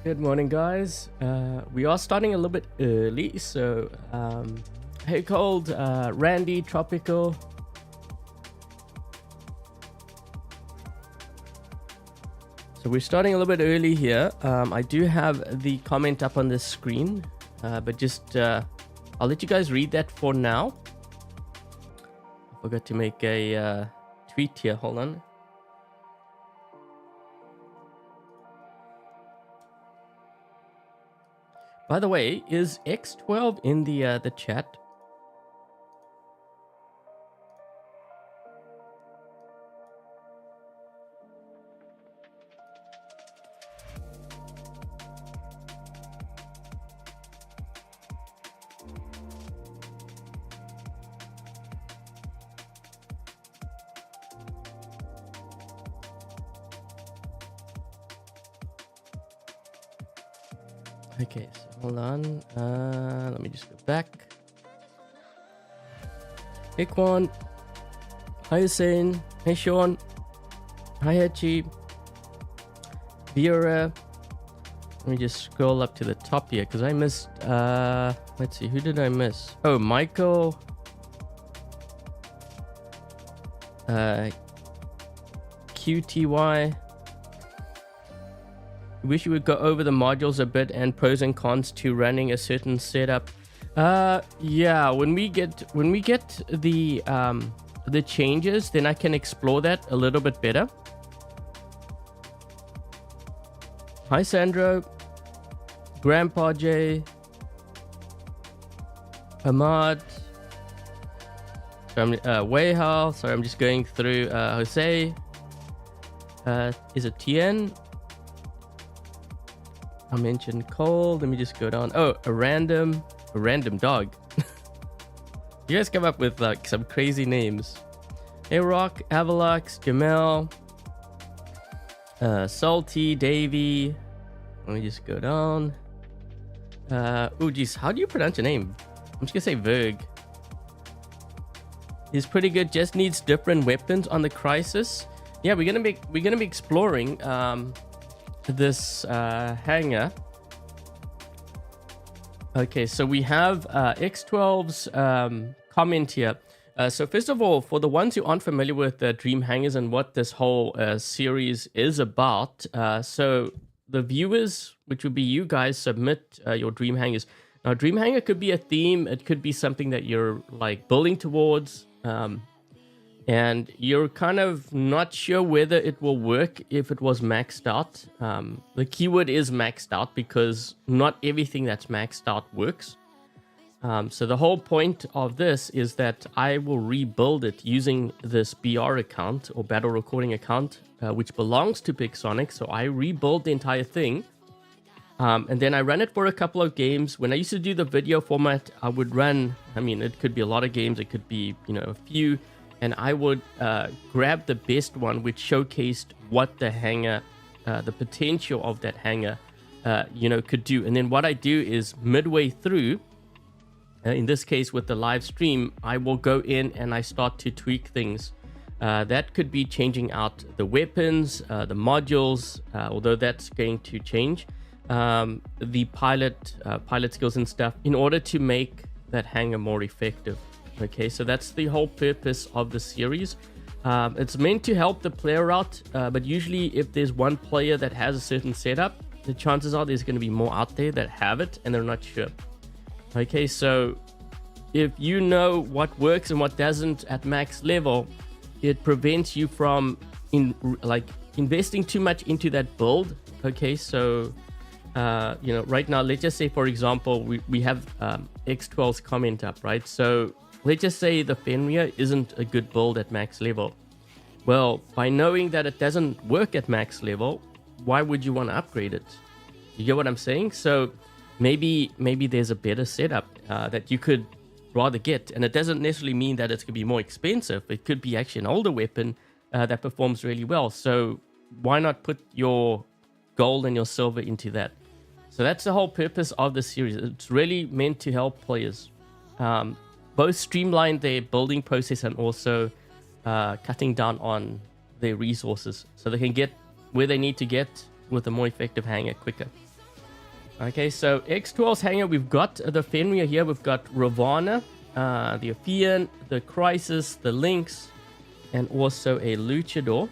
Good morning, guys. We are starting a little bit early, so hey, Cold, Randy, Tropical. So we're starting a little bit early here. I do have the comment up on the screen, but just I'll let you guys read that for now. I forgot to make a tweet here. Hold on. By the way, is X12 in the chat? Okay, so hold on. Let me just go back. Hey Quan. Hi Hussein. Hey Sean. Hi Hachi. Vera. Let me just scroll up to the top here because I missed. Let's see, who did I miss? Oh, Michael. QTY. Wish you would go over the modules a bit and pros and cons to running a certain setup. Yeah, when we get the changes, then I can explore that a little bit better. Hi Sandro, Grandpa J, Ahmad, so I'm Wayhal. Sorry, I'm just going through. Jose, is it TN? I mentioned Cole. Let me just go down. Oh, a random dog. You guys come up with like some crazy names. Hey Rock, Avalox, Jamel, Salty, Davey. Let me just go down. Oh geez, how do you pronounce your name? I'm just gonna say Verg. He's pretty good. Just needs different weapons on the Crisis. Yeah, we're gonna be exploring this hangar. Okay, so we have X12's comment here. So first of all, for the ones who aren't familiar with Dream Hangars and what this whole series is about, so the viewers, which would be you guys, submit your Dream Hangars. Now, Dream Hangar could be a theme. It could be something that you're like building towards. And you're kind of not sure whether it will work if it was maxed out. The keyword is maxed out because not everything that's maxed out works. So the whole point of this is that I will rebuild it using this BR account or battle recording account, which belongs to Pixonic. So I rebuild the entire thing. And then I run it for a couple of games. When I used to do the video format, I would run, I mean, it could be a lot of games. It could be, a few. And I would grab the best one, which showcased what the hangar, the potential of that hangar, could do. And then what I do is midway through, in this case with the live stream, I will go in and I start to tweak things. That could be changing out the weapons, the modules, although that's going to change, the pilot skills and stuff in order to make that hangar more effective. Okay, so that's the whole purpose of the series. It's meant to help the player out, but usually if there's one player that has a certain setup, the chances are there's going to be more out there that have it and they're not sure. Okay, so if you know what works and what doesn't at max level, it prevents you from investing too much into that build. Okay, so right now, let's just say, for example, we have X12's comment up, right? So let's just say the Fenrir isn't a good build at max level. Well, by knowing that it doesn't work at max level, why would you want to upgrade it? You get what I'm saying? So maybe there's a better setup that you could rather get. And it doesn't necessarily mean that it's going to be more expensive. It could be actually an older weapon that performs really well. So why not put your gold and your silver into that? So that's the whole purpose of the series. It's really meant to help players both streamline their building process and also cutting down on their resources so they can get where they need to get with a more effective hangar quicker. Okay, so X12's hangar, we've got the Fenrir here, we've got Ravana, the Ophion, the Crisis, the Lynx, and also a Luchador.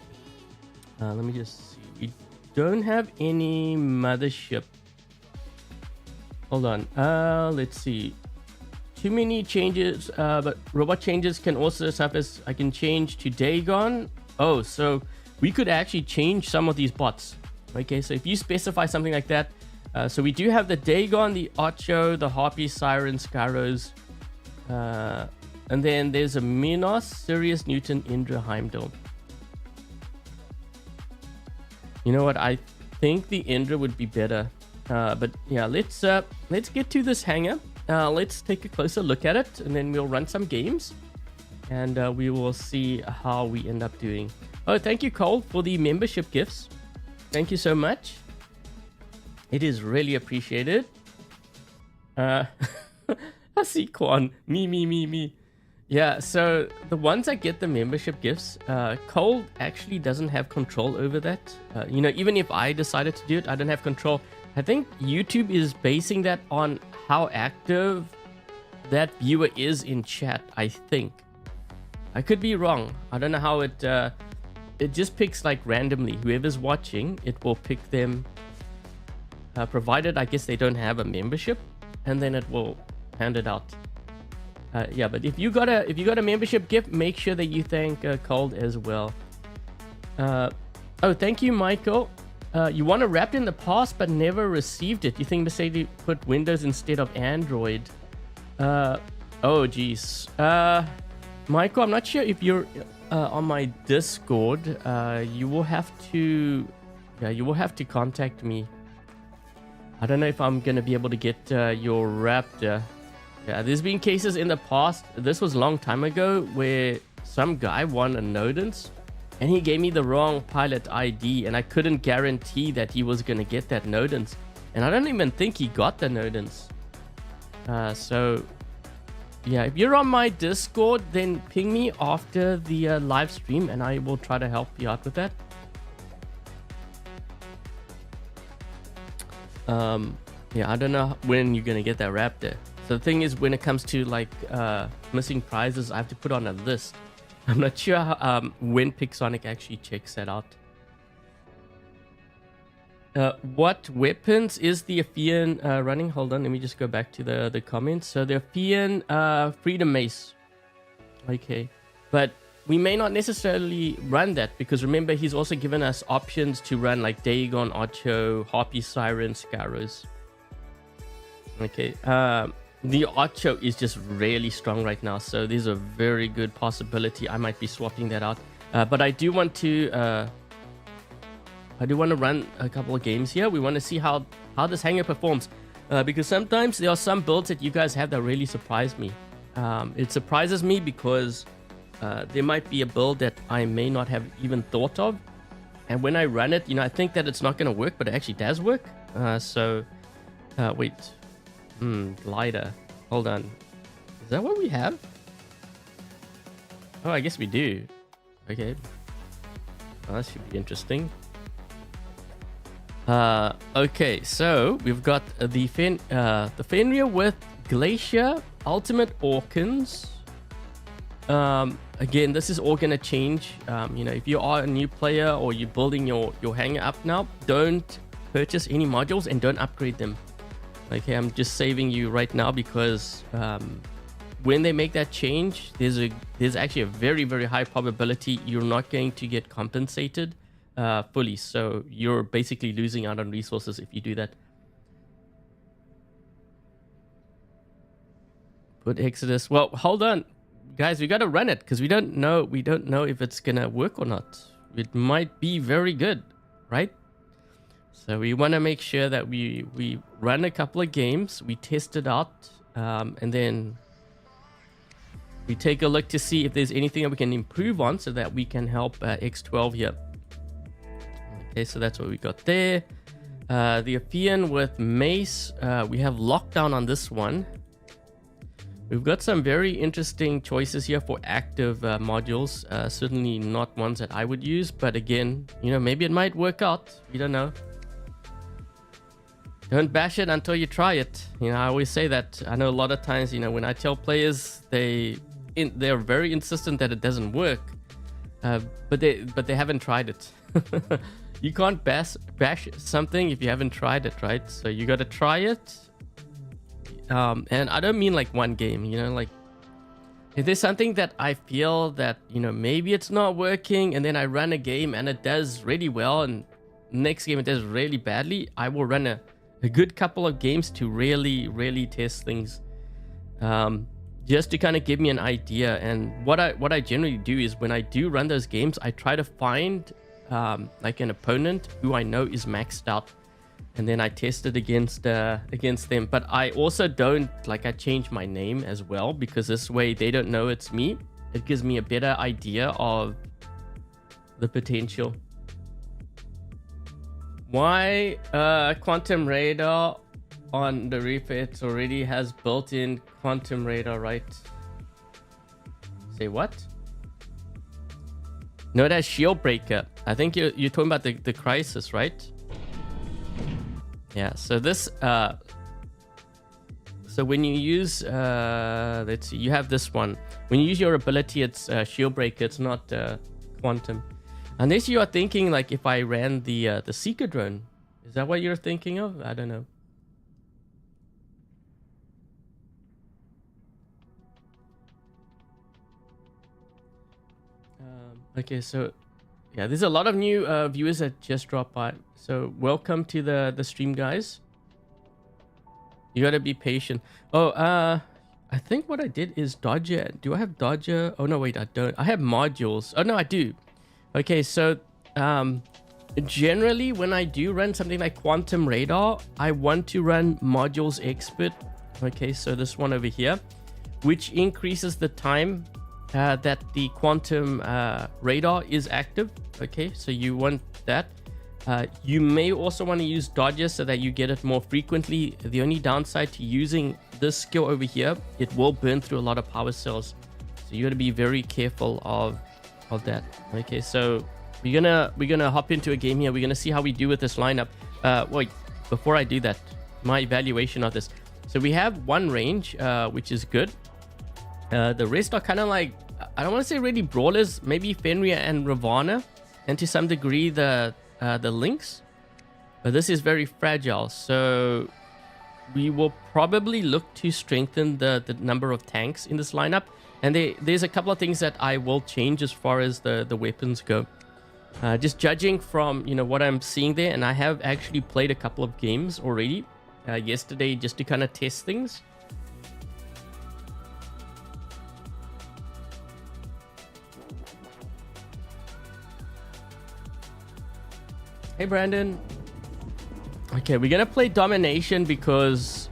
Let me just see. We don't have any mothership. Hold on. Let's see. Too many changes, but robot changes can also surface. I can change to Dagon. Oh, so we could actually change some of these bots. Okay, so if you specify something like that, so we do have the Dagon, the Ocho, the Harpy, Siren, Scaros, and then there's a Minos, Sirius, Newton, Indra, Heimdall. You know what? I think the Indra would be better. But yeah, let's get to this hangar. Let's take a closer look at it, and then we'll run some games, and we will see how we end up doing. Oh, thank you, Cole, for the membership gifts. Thank you so much. It is really appreciated. I see Quan. Me. Yeah, so the ones that get the membership gifts, Cole actually doesn't have control over that. You know, even if I decided to do it, I don't have control. I think YouTube is basing that on how active that viewer is in chat, I think. I could be wrong. I don't know how it just picks like randomly. Whoever's watching, it will pick them, provided I guess they don't have a membership, and then it will hand it out. Yeah, but if you got a membership gift, make sure that you thank Cold as well. Oh, thank you, Michael. You want a Wrapped in the past but never received it. You think Mercedes put Windows instead of Android? Oh geez. Michael, I'm not sure if you're on my Discord. You will have to contact me. I don't know if I'm gonna be able to get your Raptor. Yeah, there's been cases in the past. This was a long time ago where some guy won a Nodens and he gave me the wrong pilot ID, and I couldn't guarantee that he was gonna get that Nodens, and I don't even think he got the Nodens. So yeah, if you're on my Discord, then ping me after the live stream and I will try to help you out with that. Yeah, I don't know when you're gonna get that Raptor. So the thing is, when it comes to like missing prizes, I have to put on a list. I'm not sure how, when Pixonic actually checks that out. What weapons is the Ophion running? Hold on, let me just go back to the comments. So the Ophion Freedom Mace. Okay, but we may not necessarily run that, because remember, he's also given us options to run like Dagon, Ocho, Harpy, Siren, Scaros. Okay, the Ocho is just really strong right now, so there's a very good possibility I might be swapping that out. But I do want to run a couple of games here. We want to see how this hangar performs, because sometimes there are some builds that you guys have that really surprise me. It surprises me because there might be a build that I may not have even thought of, and when I run it, you know, I think that it's not going to work, but it actually does work. Wait. Glider. Hold on. Is that what we have? Oh, I guess we do. Okay. Oh, that should be interesting. Okay, so we've got the Fenrir with Glacier, Ultimate Orkans. Again, this is all gonna change. You know, if you are a new player or you're building your hangar up now, don't purchase any modules and don't upgrade them. Okay, I'm just saving you right now, because when they make that change, there's actually a very, very high probability you're not going to get compensated fully. So you're basically losing out on resources if you do that. Put Exodus. Well, hold on, guys. We got to run it, because we don't know if it's gonna work or not. It might be very good, right? So we want to make sure that we run a couple of games, we test it out, and then we take a look to see if there's anything that we can improve on, so that we can help X12 here. Okay, so that's what we got there. The Ophion with Mace, we have lockdown on this one. We've got some very interesting choices here for active modules. Certainly not ones that I would use, but again, you know, maybe it might work out. We don't know. don't bash it until you try it. You know, I always say that. I know a lot of times, you know, when I tell players, they're very insistent that it doesn't work, but they haven't tried it. You can't bash something if you haven't tried it, right? So you got to try it. And I don't mean like one game, you know, like if there's something that I feel that, you know, maybe it's not working, and then I run a game and it does really well, and next game it does really badly, I will run a good couple of games to really test things, just to kind of give me an idea. And what I generally do is when I do run those games, I try to find like an opponent who I know is maxed out, and then I test it against them. But I also don't, like, I change my name as well, because this way they don't know it's me. It gives me a better idea of the potential. Why quantum radar on the Reaper? It already has built-in quantum radar, right? Say what? No, it has shield breaker. I think you're talking about the crisis, right? Yeah, so this so when you use let's see, you have this one. When you use your ability, it's shield breaker, it's not quantum. Unless you are thinking like if I ran the seeker drone. Is that what you're thinking of? I don't know. Okay, so yeah, there's a lot of new viewers that just dropped by. So welcome to the stream, guys. You gotta be patient. Oh, I think what I did is Dodger. Do I have Dodger? Oh no, wait, I don't. I have modules. Oh no, I do. Okay, so generally when I do run something like quantum radar, I want to run modules expert. Okay, so this one over here, which increases the time that the quantum radar is active. Okay, so you want that. You may also want to use Dodger so that you get it more frequently. The only downside to using this skill over here, it will burn through a lot of power cells, so you got to be very careful of that. Okay, so we're gonna hop into a game here. We're gonna see how we do with this lineup. Wait, before I do that, my evaluation of this. So we have one range, which is good. The rest are kind of like, I don't want to say really brawlers, maybe Fenrir and Ravana, and to some degree the Lynx, but this is very fragile, so we will probably look to strengthen the number of tanks in this lineup. And there's a couple of things that I will change as far as the weapons go, just judging from, you know, what I'm seeing there. And I have actually played a couple of games already yesterday just to kind of test things. Hey Brandon. Okay, we're gonna play domination because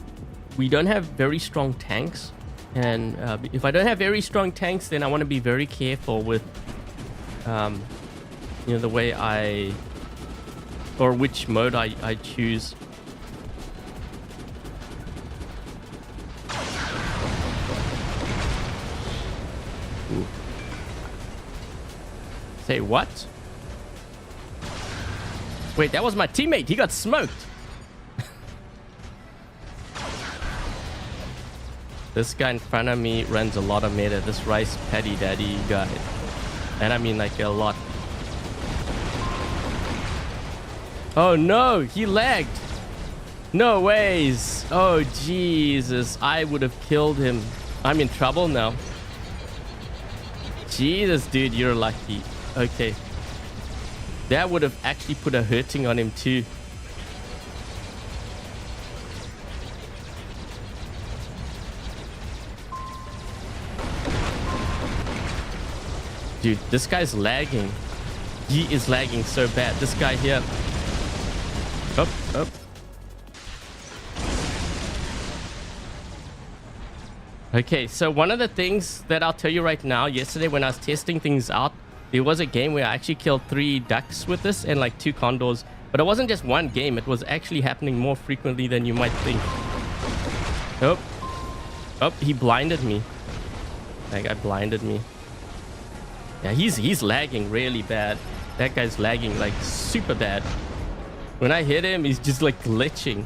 we don't have very strong tanks, and if I don't have very strong tanks, then I want to be very careful with you know, the way or which mode I choose. Ooh. Say what? Wait, that was my teammate. He got smoked. This guy in front of me runs a lot of meta. This rice patty daddy guy. And I mean like a lot. Oh no, he lagged. No ways. Oh Jesus, I would have killed him. I'm in trouble now. Jesus, dude, you're lucky. Okay. That would have actually put a hurting on him too. Dude, this guy's lagging. He is lagging so bad. This guy here. Up, up. Okay, so one of the things that I'll tell you right now, yesterday when I was testing things out, there was a game where I actually killed 3 ducks with this and like 2 condors. But it wasn't just one game. It was actually happening more frequently than you might think. Oh. Oh, he blinded me. That guy blinded me. Yeah, he's lagging really bad. That guy's lagging like super bad. When I hit him, he's just like glitching.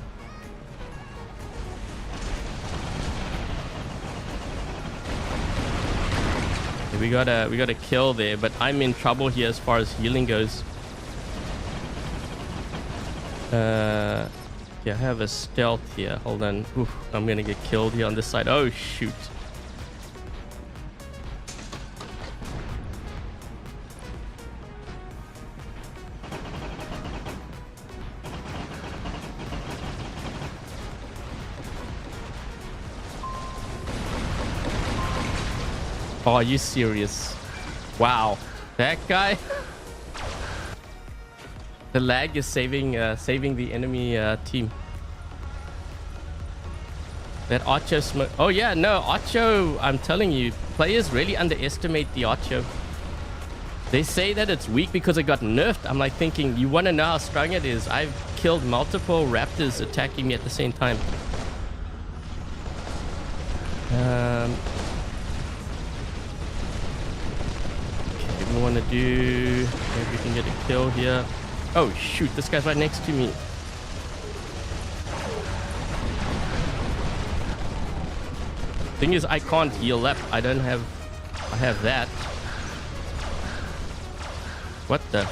We got a kill there, but I'm in trouble here as far as healing goes. Yeah, I have a stealth here. Hold on. Oof, I'm gonna get killed here on this side. Oh shoot. Oh, are you serious? Wow, that guy. The lag is saving the enemy team. That Archo smoke. Oh yeah, no, Archo, I'm telling you, players really underestimate the Archo. They say that it's weak because it got nerfed. I'm like thinking, you want to know how strong it is? I've killed multiple raptors attacking me at the same time. Okay, we want to do... Maybe we can get a kill here. Oh shoot, this guy's right next to me. Thing is, I can't heal up. I have that. What the?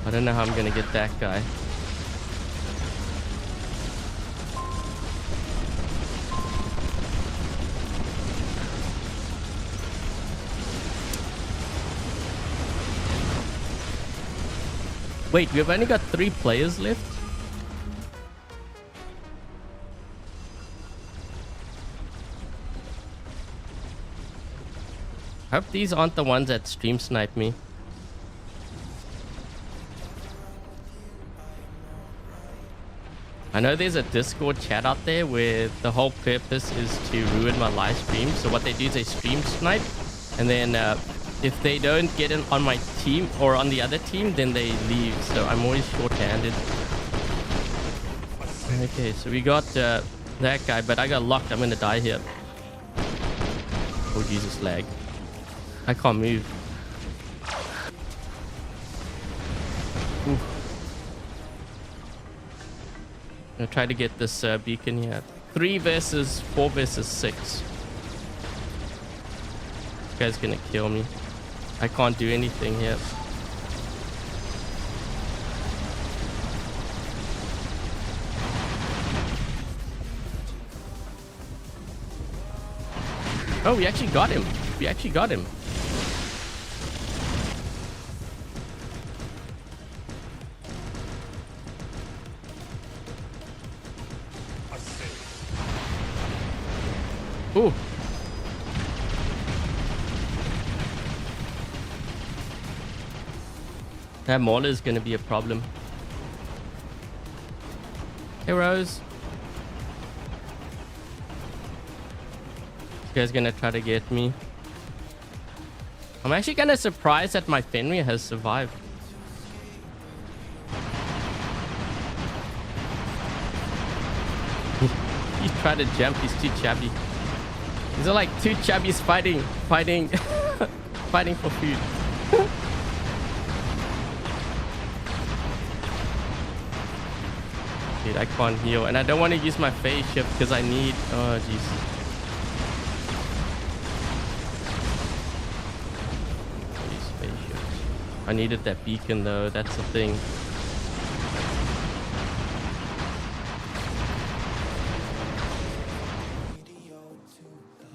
I don't know how I'm gonna get that guy. Wait, we've only got 3 players left? I hope these aren't the ones that stream snipe me. I know there's a Discord chat out there where the whole purpose is to ruin my live stream. So what they do is they stream snipe, and then if they don't get in on my team or on the other team, then they leave. So I'm always short-handed. Okay, so we got that guy, but I got locked. I'm gonna die here. Oh Jesus, lag. I can't move. Oof. I'm gonna try to get this beacon here. 3 versus 4 versus 6. This guy's gonna kill me. I can't do anything here. Oh, we actually got him. We actually got him. Ooh. That Mauler is going to be a problem. Hey, Rose. This guy's going to try to get me. I'm actually kind of surprised that my Fenrir has survived. He tried to jump. He's too chubby. These are like 2 chubbies fighting fighting for food. Dude, I can't heal, and I don't want to use my phase shift because I need... Oh, jeez. I needed that beacon though. That's the thing.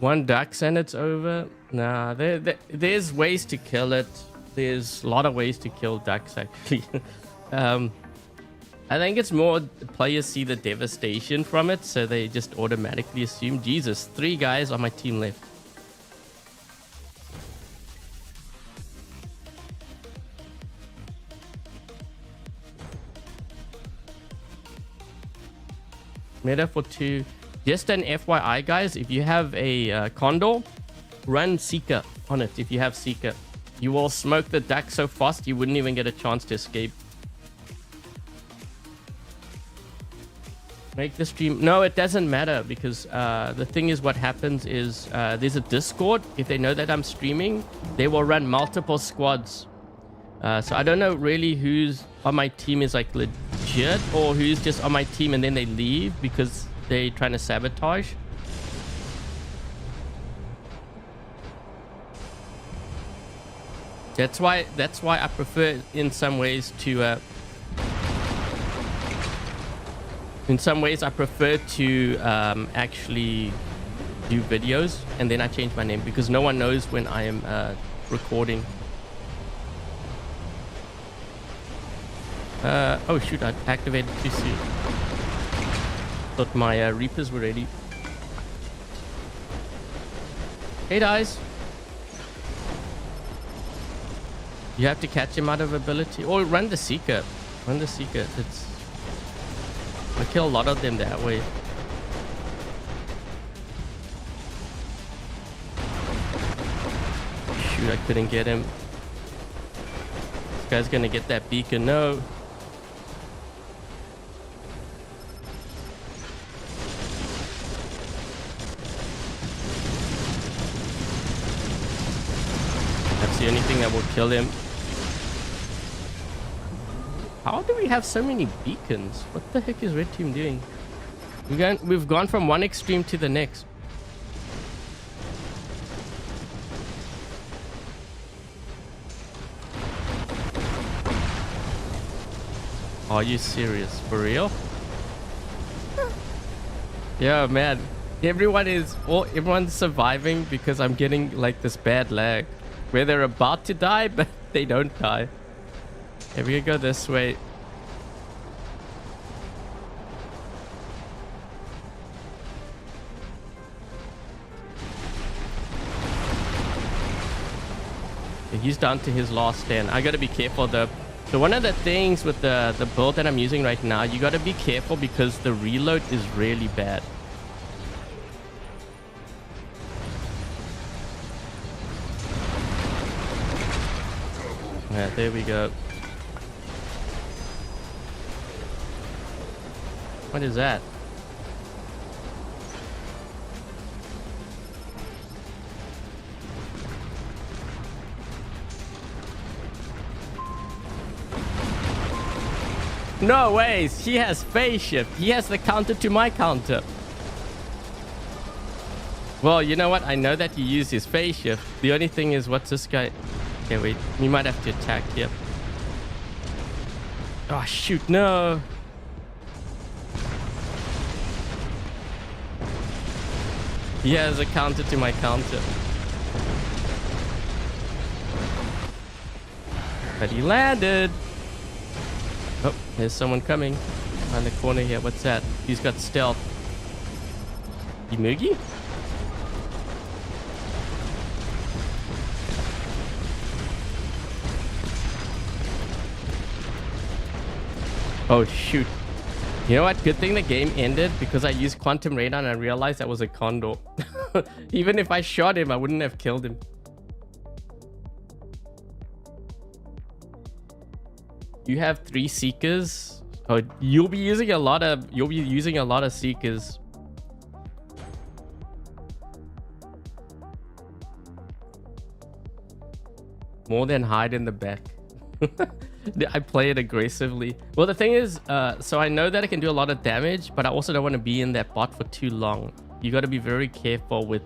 One ducks and it's over. Nah, there's ways to kill it. There's a lot of ways to kill ducks actually. I think it's more players see the devastation from it, so they just automatically assume. Jesus, 3 guys on my team left. Meta for 2. Just an FYI, guys, if you have a Condor, run Seeker on it. If you have Seeker, you will smoke the duck so fast you wouldn't even get a chance to escape. Make the stream... No, it doesn't matter because the thing is, what happens is there's a Discord. If they know that I'm streaming, they will run multiple squads. So I don't know really who's on my team is like legit or who's just on my team and then they leave because they're trying to sabotage. That's why I prefer in some ways to actually do videos and then I change my name because no one knows when I am recording. Oh shoot, I activated too soon. Thought my Reapers were ready. Hey guys. You have to catch him out of ability. Or run the Seeker. Run the Seeker. I kill a lot of them that way. Shoot, I couldn't get him. This guy's gonna get that beacon. No. That's the only thing that will kill him. How do we have so many beacons? What the heck is red team doing? We've gone from one extreme to the next. Are you serious? For real? Yeah, man. Everyone's surviving because I'm getting like this bad lag where they're about to die, but they don't die. Okay, we're gonna go this way. Okay, he's down to his last stand. I gotta be careful though. So one of the things with the build that I'm using right now, you gotta be careful because the reload is really bad. Yeah, there we go. What is that? No ways. He has phase shift. He has the counter to my counter. Well, you know what? I know that he used his phase shift. The only thing is, what's this guy? Okay, wait. We might have to attack here. Oh, shoot. No. He has a counter to my counter. But he landed. Oh, there's someone coming around the corner here. What's that? He's got stealth. Moogie? Oh, shoot. You know what? Good thing the game ended because I used Quantum Radar and I realized that was a Condor. Even if I shot him, I wouldn't have killed him. You have 3 Seekers. Oh, you'll be using a lot of Seekers. More than hide in the back. I play it aggressively. Well, the thing is, so I know that I can do a lot of damage, but I also don't want to be in that bot for too long. You got to be very careful with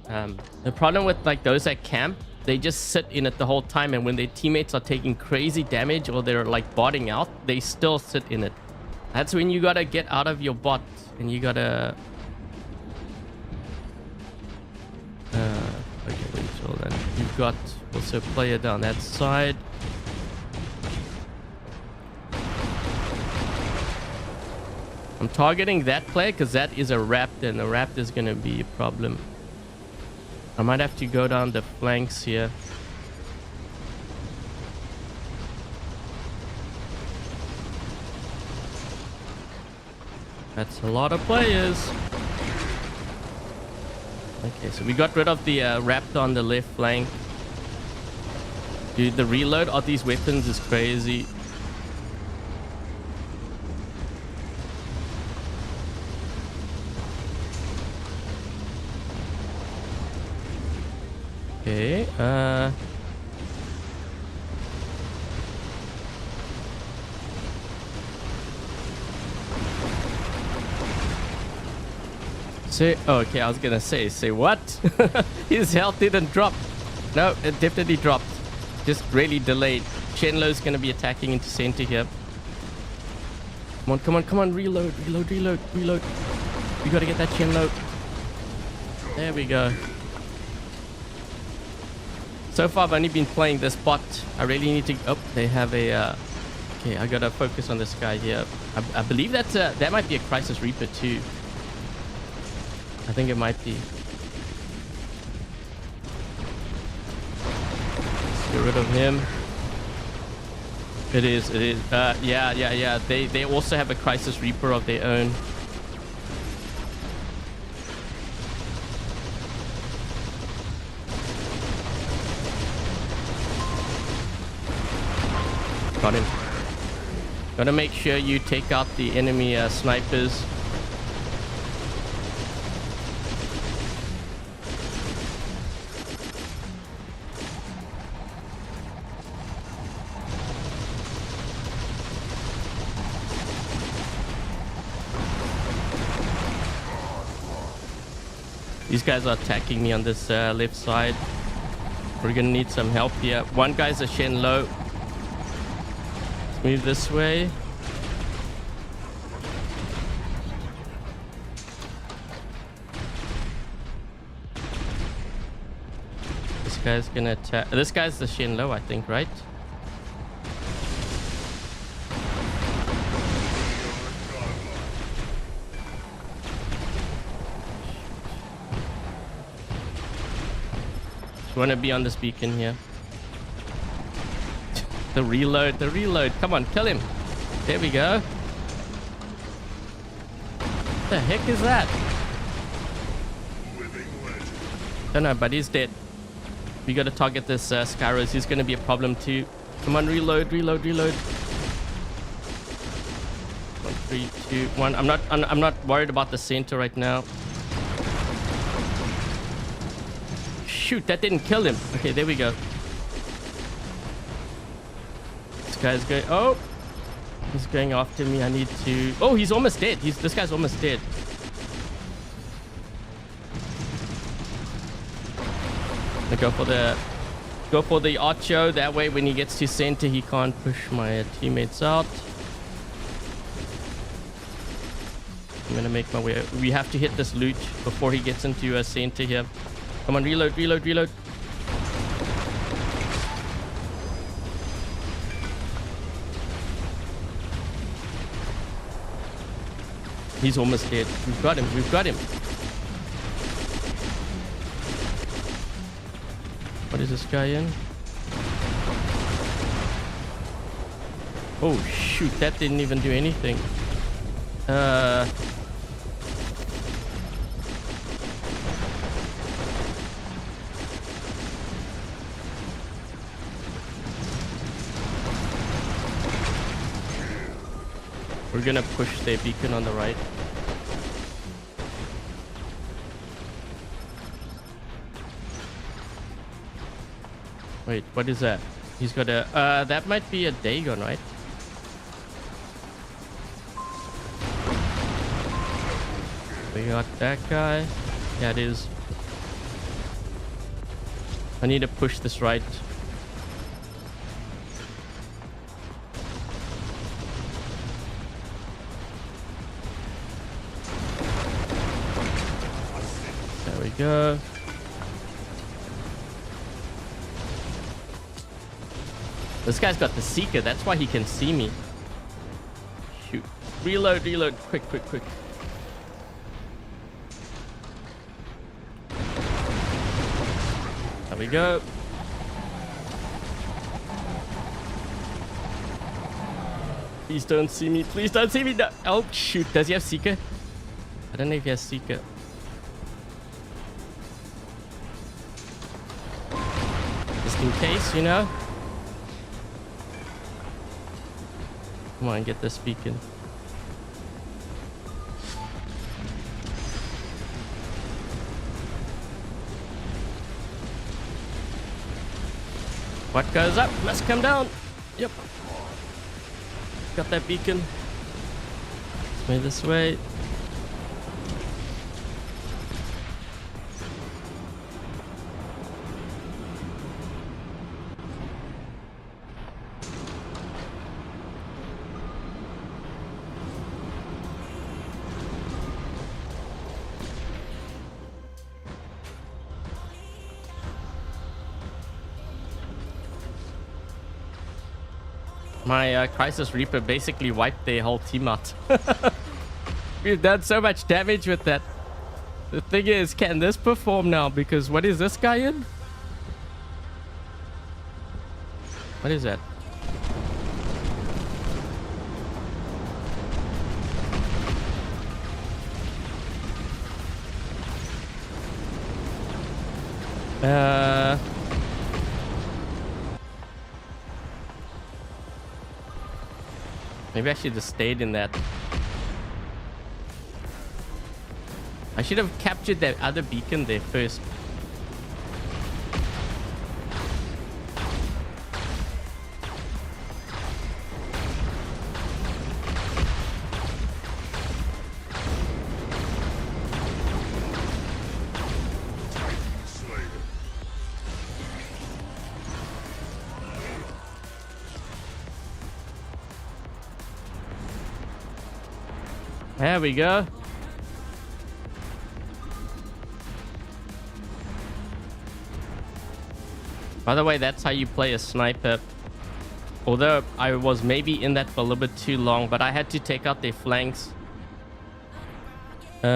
the problem with like those that camp. They just sit in it the whole time, and when their teammates are taking crazy damage or they're like botting out, they still sit in it. That's when you gotta get out of your bot and you gotta okay, wait till then. You've got also a player down that side. I'm targeting that player because that is a raptor, and the raptor is gonna be a problem. I might have to go down the flanks here. That's a lot of players. Okay, so we got rid of the raptor on the left flank. Dude, the reload of these weapons is crazy. Okay, Say, okay, I was gonna say what? His health didn't drop. No, it definitely dropped. Just really delayed. Shenlo's gonna be attacking into center here. Come on, come on, come on. Reload, reload, reload, reload. We gotta get that Shenlo. There we go. So far, I've only been playing this bot. I really need to... Oh, they have a... Okay, I gotta focus on this guy here. I believe that might be a Crisis Reaper too. I think it might be. Let's get rid of him. It is, it is. Yeah. They also have a Crisis Reaper of their own. Got him. Gotta make sure you take out the enemy snipers. These guys are attacking me on this left side. We're gonna need some help here. One guy's a Shen low. Let's move this way. This guy's gonna attack. This guy's the Shen low, I think, right? Want to be on this beacon here. The reload, the reload. Come on, kill him. There we go. What the heck is that? Don't know, but he's dead. We got to target this Skyros. He's going to be a problem too. Come on, reload, reload, reload. 1, 3, 2, 1. I'm not worried about the center right now. Shoot, that didn't kill him. Okay, there we go. This guy's going... Oh! He's going after me. I need to... Oh, he's almost dead. This guy's almost dead. I go for the Archo. That way, when he gets to center, he can't push my teammates out. I'm gonna make my way... We have to hit this loot before he gets into a center here. Come on, reload, reload, reload. He's almost dead. We've got him, we've got him. What is this guy in? Oh, shoot, that didn't even do anything. We're gonna push their beacon on the right. Wait, what is that? He's got a... that might be a Dagon, right? We got that guy. Yeah, it is. I need to push this right. Go. This guy's got the Seeker. That's why he can see me. Shoot. Reload, reload. Quick, quick, quick. There we go. Please don't see me. Please don't see me. No. Oh, shoot. Does he have Seeker? I don't know if he has Seeker. In case, you know. Come on, get this beacon. What goes up must come down. Yep. Got that beacon. Let's move this way. My Crisis Reaper basically wiped their whole team out. We've done so much damage with that. The thing is, can this perform now? Because what is this guy in? What is that? Maybe I should have stayed in that. I should have captured that other beacon there first. There we go. By the way, that's how you play a sniper. Although I was maybe in that for a little bit too long, but I had to take out their flanks. Wait,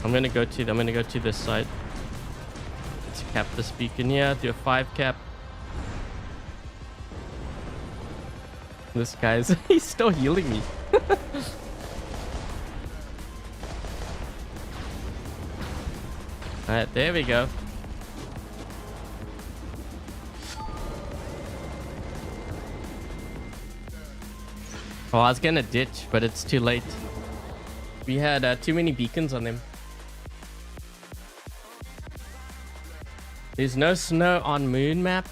I'm gonna go to this side. Let's cap this beacon here. Do a 5 cap. This guy's he's still healing me. Alright, there we go. Oh, I was gonna ditch, but it's too late. We had too many beacons on them. There's no snow on Moon Map.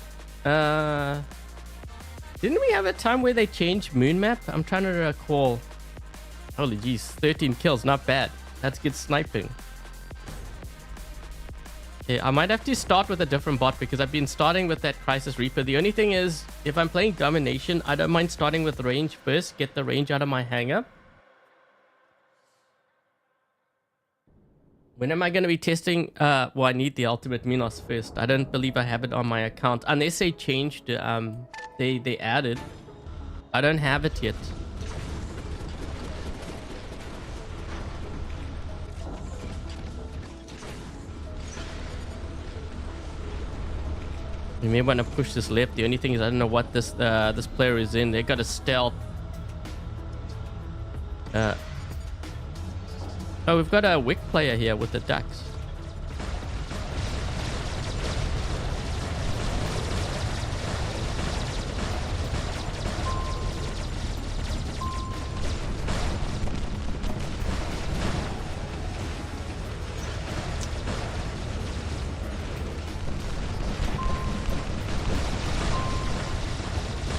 Didn't we have a time where they changed Moon Map? I'm trying to recall. Holy jeez, 13 kills, not bad. That's good sniping. Yeah, I might have to start with a different bot because I've been starting with that Crisis Reaper. The only thing is, if I'm playing Domination, I don't mind starting with range first. Get the range out of my hangar. When am I going to be testing? Well, I need the Ultimate Minos first. I don't believe I have it on my account. Unless they changed, they added. I don't have it yet. You may want to push this left. The only thing is I don't know what this player is in. They got a stealth. Oh, we've got a Wick player here with the ducks.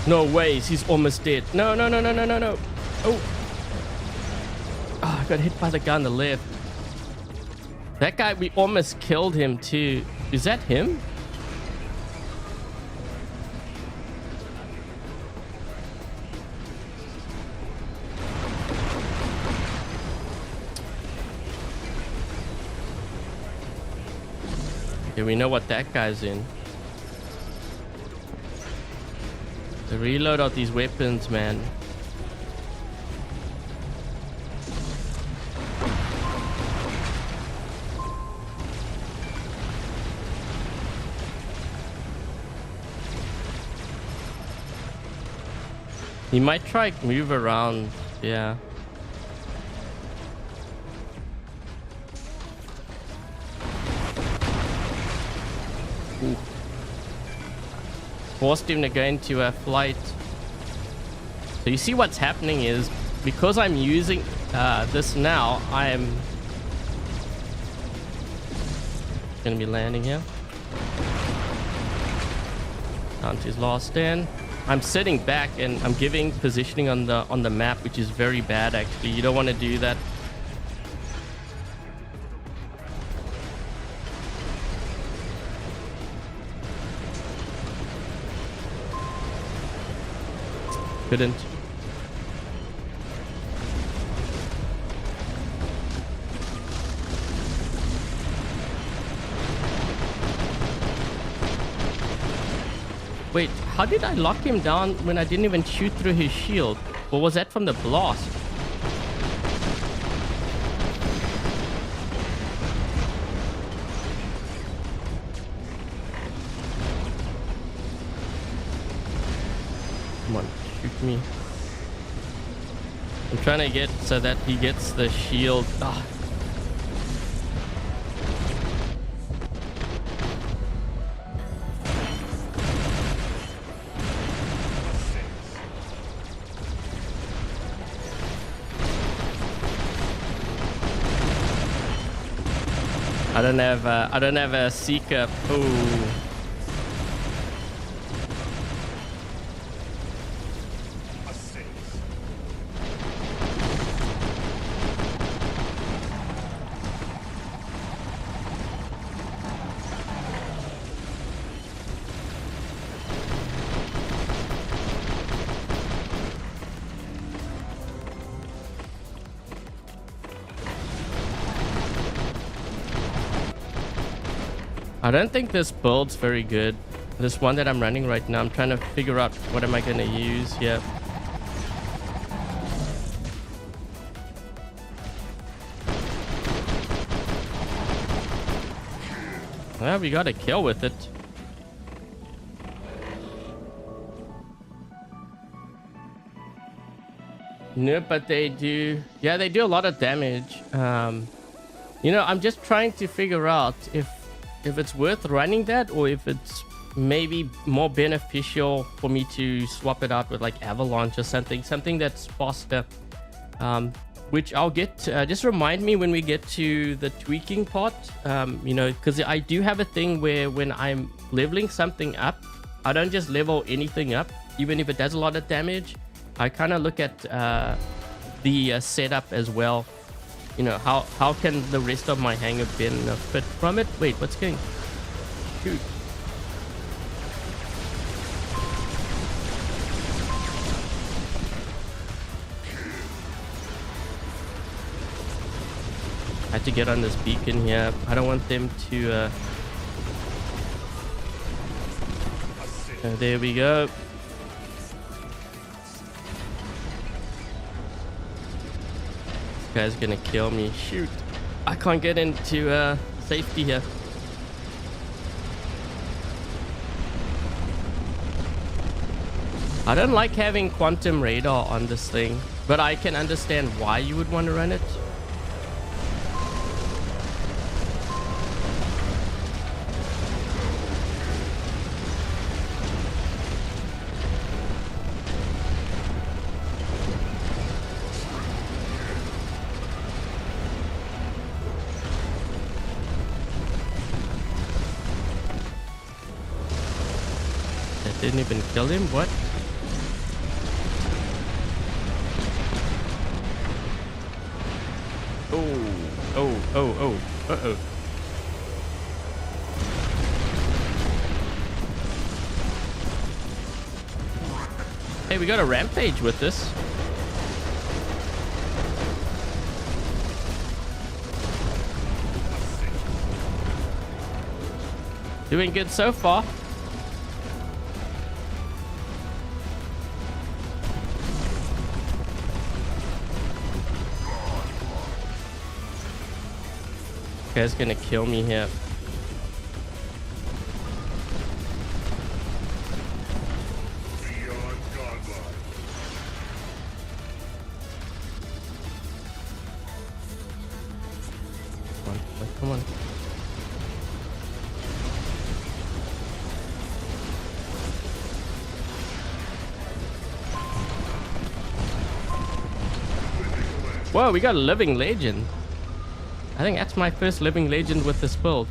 No ways, he's almost dead. No. Oh. Oh, I got hit by the guy on the left. That guy, we almost killed him too. Is that him? Okay, we know what that guy's in. The reload of these weapons, man. He might try move around, yeah. Ooh. Forced him to go into a flight. So you see what's happening is, because I'm using this now, I am gonna be landing here. Down to his last stand. I'm sitting back and I'm giving positioning on the map, which is very bad actually. You don't want to do that. Couldn't. Wait, how did I lock him down when I didn't even shoot through his shield? Or was that from the blast? Come on, shoot me. I'm trying to get so that he gets the shield. Ah. I don't have a seeker. Ooh. I don't think this build's very good. This one that I'm running right now, I'm trying to figure out what am I going to use here. Well, we got a kill with it. No, but they do... Yeah, they do a lot of damage. You know, I'm just trying to figure out if it's worth running that, or if it's maybe more beneficial for me to swap it out with like Avalanche or something that's faster, which I'll get. Just remind me when we get to the tweaking part, you know, because I do have a thing where when I'm leveling something up, I don't just level anything up, even if it does a lot of damage. I kind of look at the setup as well. You know, how can the rest of my hangar benefit from it? Wait, what's going? Shoot. I had to get on this beacon here. I don't want them to... there we go. Guy's gonna kill me. Shoot, I can't get into safety here. I don't like having quantum radar on this thing, but I can understand why you would want to run it. Didn't even kill him? What? Oh. Uh-oh. Hey, we got a rampage with this. Doing good so far. Guy's gonna kill me here. Come on. Whoa, we got a living legend. I think that's my first living legend with this build.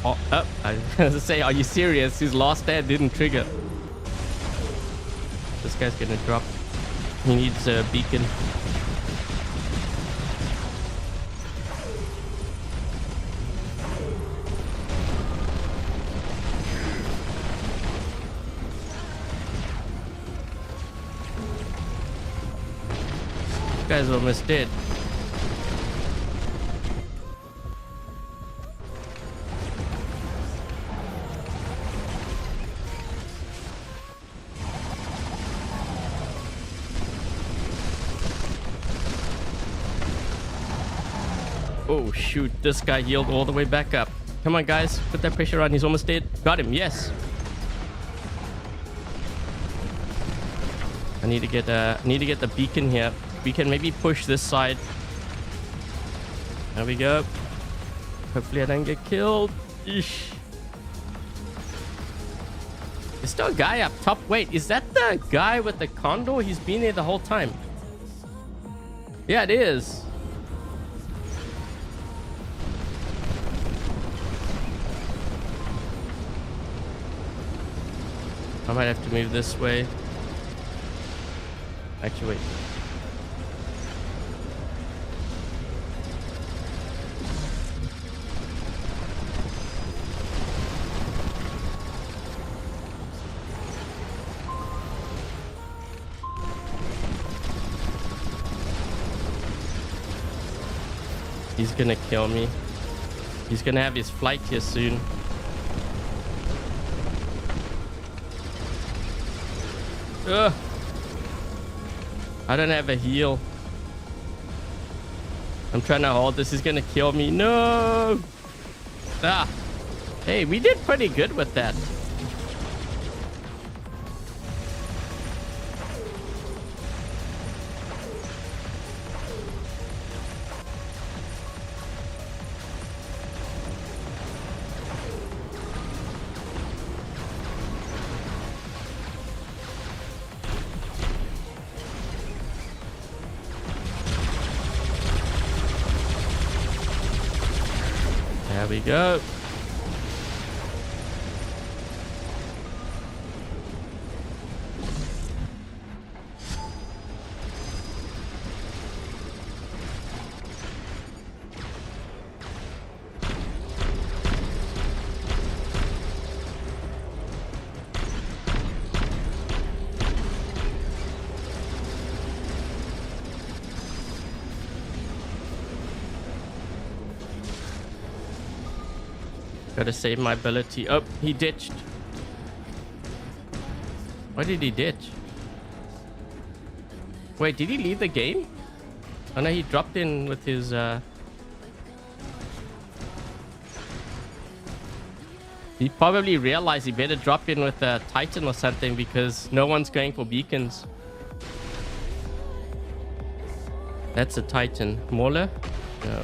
Oh, I was gonna say, are you serious? His last stand didn't trigger. This guy's gonna drop. He needs a beacon. Guy's almost dead. Oh, shoot. This guy healed all the way back up. Come on, guys. Put that pressure on. He's almost dead. Got him. Yes. I need to get the beacon here. We can maybe push this side. There we go. Hopefully I don't get killed. Eesh. There's still a guy up top. Wait, is that the guy with the condor? He's been there the whole time. Yeah, it is. I might have to move this way. Actually, wait. He's gonna kill me. He's gonna have his flight here soon. Ugh. I don't have a heal. I'm trying to hold. This is gonna kill me. No. Ah. Hey, we did pretty good with that. There we go. Gotta save my ability. Oh, he ditched. Why did he ditch? Wait, did he leave the game? Oh no, he dropped in with his he probably realized he better drop in with a Titan or something because no one's going for beacons. That's a Titan. Mauler? No.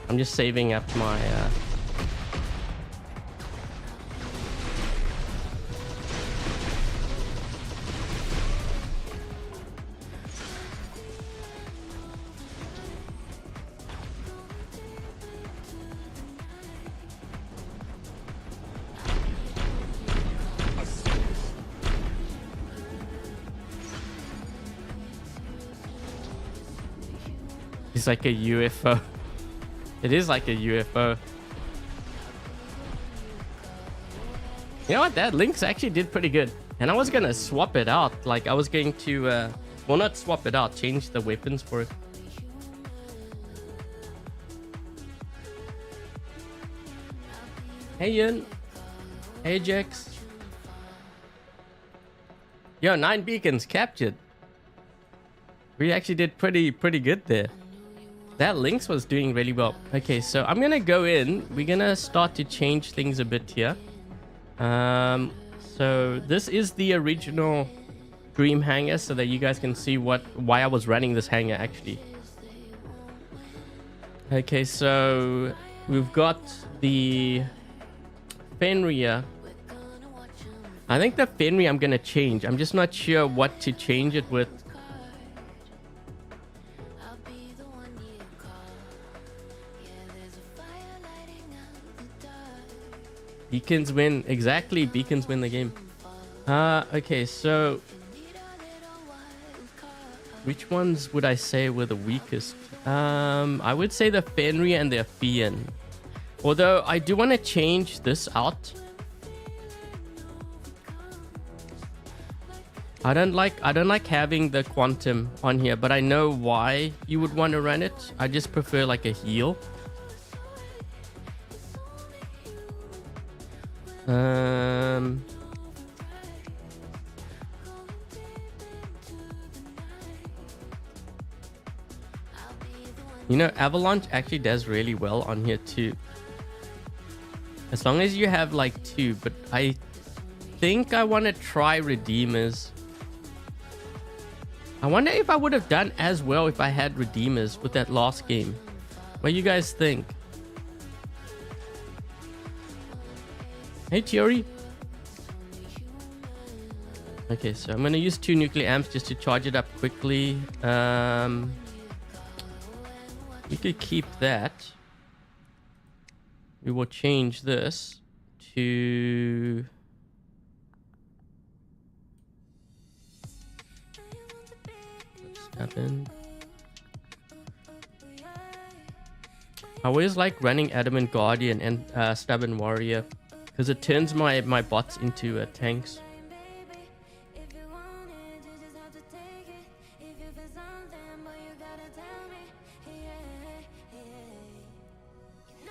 I'm just saving up my It's like a UFO. It is like a UFO. You know what? That Lynx actually did pretty good. And I was gonna swap it out. Like I was going to, well, not swap it out, change the weapons for it. Hey Ian. Hey Jax. Yo, 9 beacons captured. We actually did pretty good there. That Lynx was doing really well. Okay, so I'm gonna go in. We're gonna start to change things a bit here. So this is the original Dream Hangar, so that you guys can see why I was running this hangar actually. Okay, so we've got the Fenrir. I think the Fenrir I'm gonna change. I'm just not sure what to change it with. Beacons win. Exactly. Beacons win the game. Okay, so which ones would I say were the weakest? I would say the Fenrir and the Ophion. Although I do want to change this out. I don't like having the quantum on here, but I know why you would want to run it. I just prefer like a heal. You know, Avalanche actually does really well on here too. As long as you have like 2, but I think I want to try Redeemers. I wonder if I would have done as well if I had Redeemers with that last game. What do you guys think? Hey, Theory. Okay, so I'm going to use 2 nuclear amps just to charge it up quickly. We could keep that. We will change this to... Stubborn. I always like running Adamant Guardian and Stubborn Warrior because it turns my bots into tanks.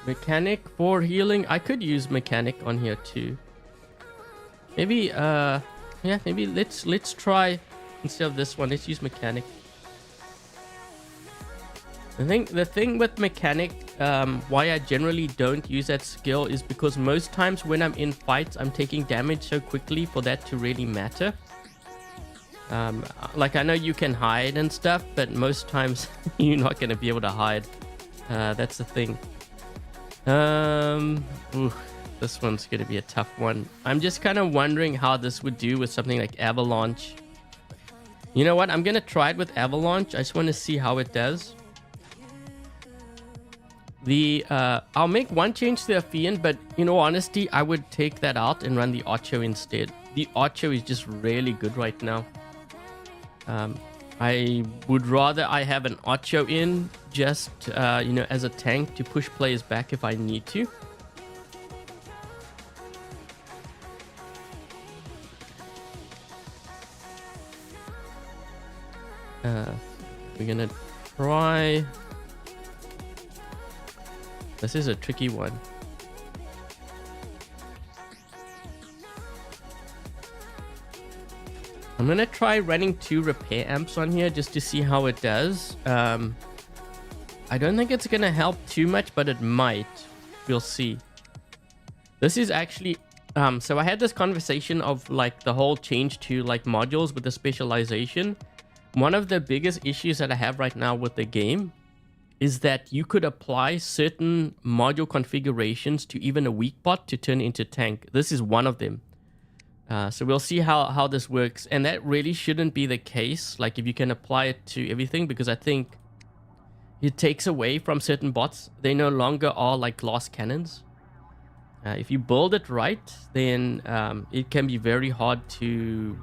Mechanic for healing. I could use mechanic on here too. Maybe yeah, maybe let's try instead of this one. Let's use mechanic. I think the thing with mechanic, why I generally don't use that skill is because most times when I'm in fights, I'm taking damage so quickly for that to really matter. Like I know you can hide and stuff, but most times you're not going to be able to hide. That's the thing. Ooh, this one's going to be a tough one. I'm just kind of wondering how this would do with something like Avalanche. You know what? I'm going to try it with Avalanche. I just want to see how it does. I'll make one change to the Ophion, but in all honesty, I would take that out and run the Ocho instead. The Ocho is just really good right now. I would rather I have an Ocho in just, you know, as a tank to push players back if I need to. We're gonna try... This is a tricky one. I'm gonna try running 2 repair amps on here just to see how it does. I don't think it's gonna help too much, but it might. We'll see. This is actually so I had this conversation of like the whole change to like modules with the specialization. One of the biggest issues that I have right now with the game is that you could apply certain module configurations to even a weak bot to turn into tank. This is one of them. So we'll see how this works. And that really shouldn't be the case. Like if you can apply it to everything, because I think it takes away from certain bots. They no longer are like glass cannons. If you build it right, then it can be very hard to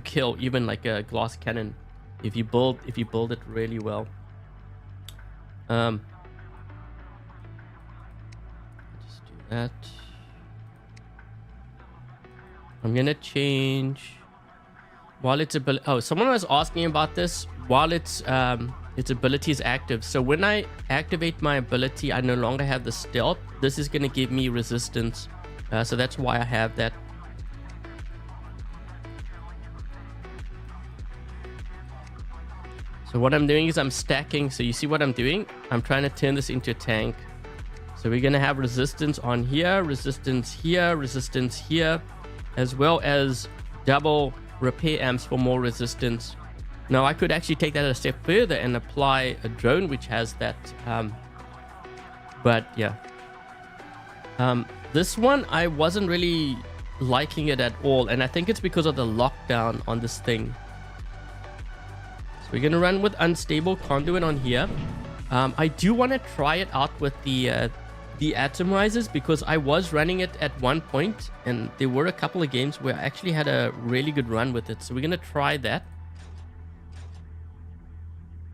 kill even like a glass cannon if you build it really well. Just do that. I'm gonna change while its ability. Oh, someone was asking about this. While its ability is active, so when I activate my ability, I no longer have the stealth. This is gonna give me resistance, so that's why I have that. So what I'm doing is I'm stacking. So you see what I'm doing? I'm trying to turn this into a tank. So we're going to have resistance on here, resistance here, resistance here, as well as double repair amps for more resistance. Now I could actually take that a step further and apply a drone which has that. But yeah. This one, I wasn't really liking it at all. And I think it's because of the lockdown on this thing. We're going to run with unstable conduit on here. I do want to try it out with the atomizers because I was running it at one point and there were a couple of games where I actually had a really good run with it. So we're going to try that.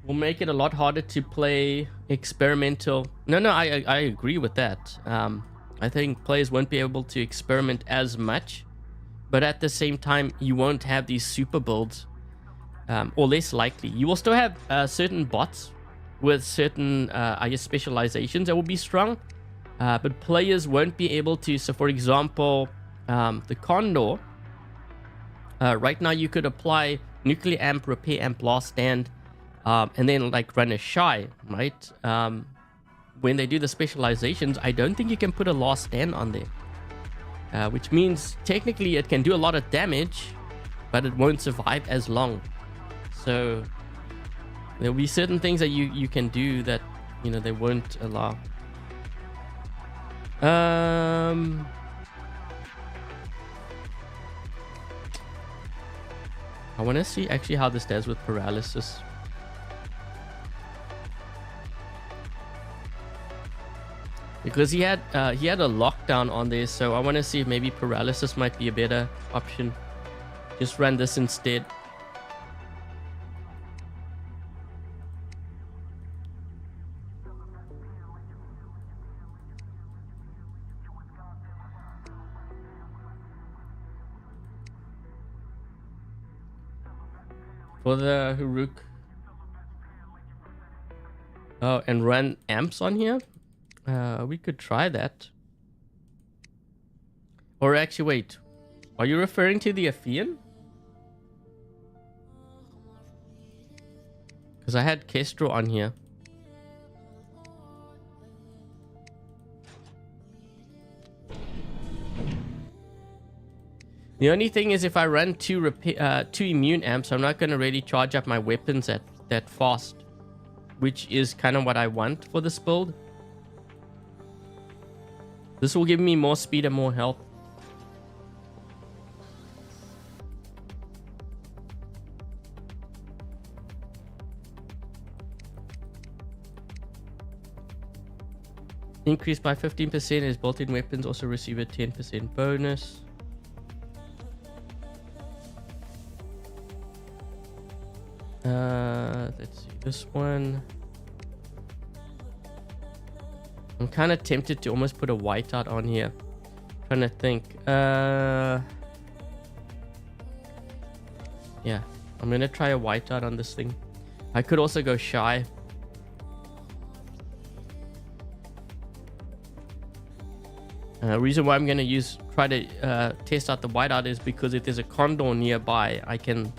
We'll make it a lot harder to play experimental. No, I agree with that. I think players won't be able to experiment as much, but at the same time, you won't have these super builds. Or less likely. You will still have certain bots with certain, I guess, specializations that will be strong, but players won't be able to. So, for example, the Condor, right now you could apply nuclear amp, repair amp, last stand, and then like run a shy, right? When they do the specializations, I don't think you can put a last stand on there, which means technically it can do a lot of damage, but it won't survive as long. So there'll be certain things that you can do that, you know, they won't allow. I want to see actually how this does with paralysis. Because he had a lockdown on there, so I want to see if maybe paralysis might be a better option. Just run this instead. For the Huruk. Oh, and run amps on here? We could try that. Or actually, wait. Are you referring to the Ophion? Because I had Kestrel on here. The only thing is if I run two immune amps, I'm not going to really charge up my weapons that fast. Which is kind of what I want for this build. This will give me more speed and more health. Increased by 15% as built-in weapons also receive a 10% bonus. Let's see this one. I'm kind of tempted to almost put a whiteout on here. Trying to think. Yeah, I'm gonna try a whiteout on this thing. I could also go shy. Reason why I'm gonna try to test out the whiteout is because if there's a condor nearby, I can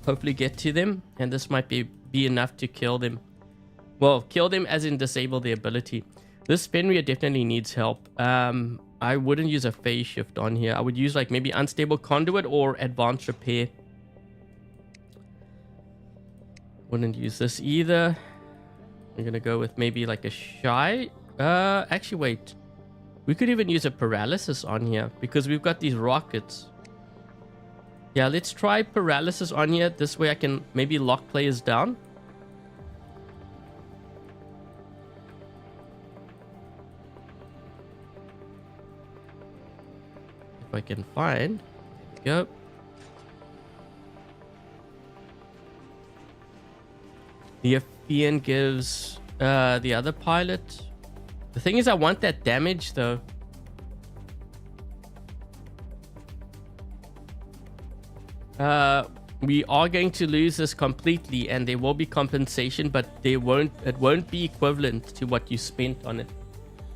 hopefully get to them, and this might be enough to kill them. Well, kill them as in disable the ability. This Fenrir definitely needs help. I wouldn't use a phase shift on here. I would use like maybe unstable conduit or advanced repair. Wouldn't use this either. I'm gonna go with maybe like a shy. Actually, wait. We could even use a paralysis on here because we've got these rockets. Yeah, let's try paralysis on here. This way I can maybe lock players down. If I can find. There we go. The Ophion gives the other pilot. The thing is, I want that damage though. We are going to lose this completely, and there will be compensation, but it won't be equivalent to what you spent on it.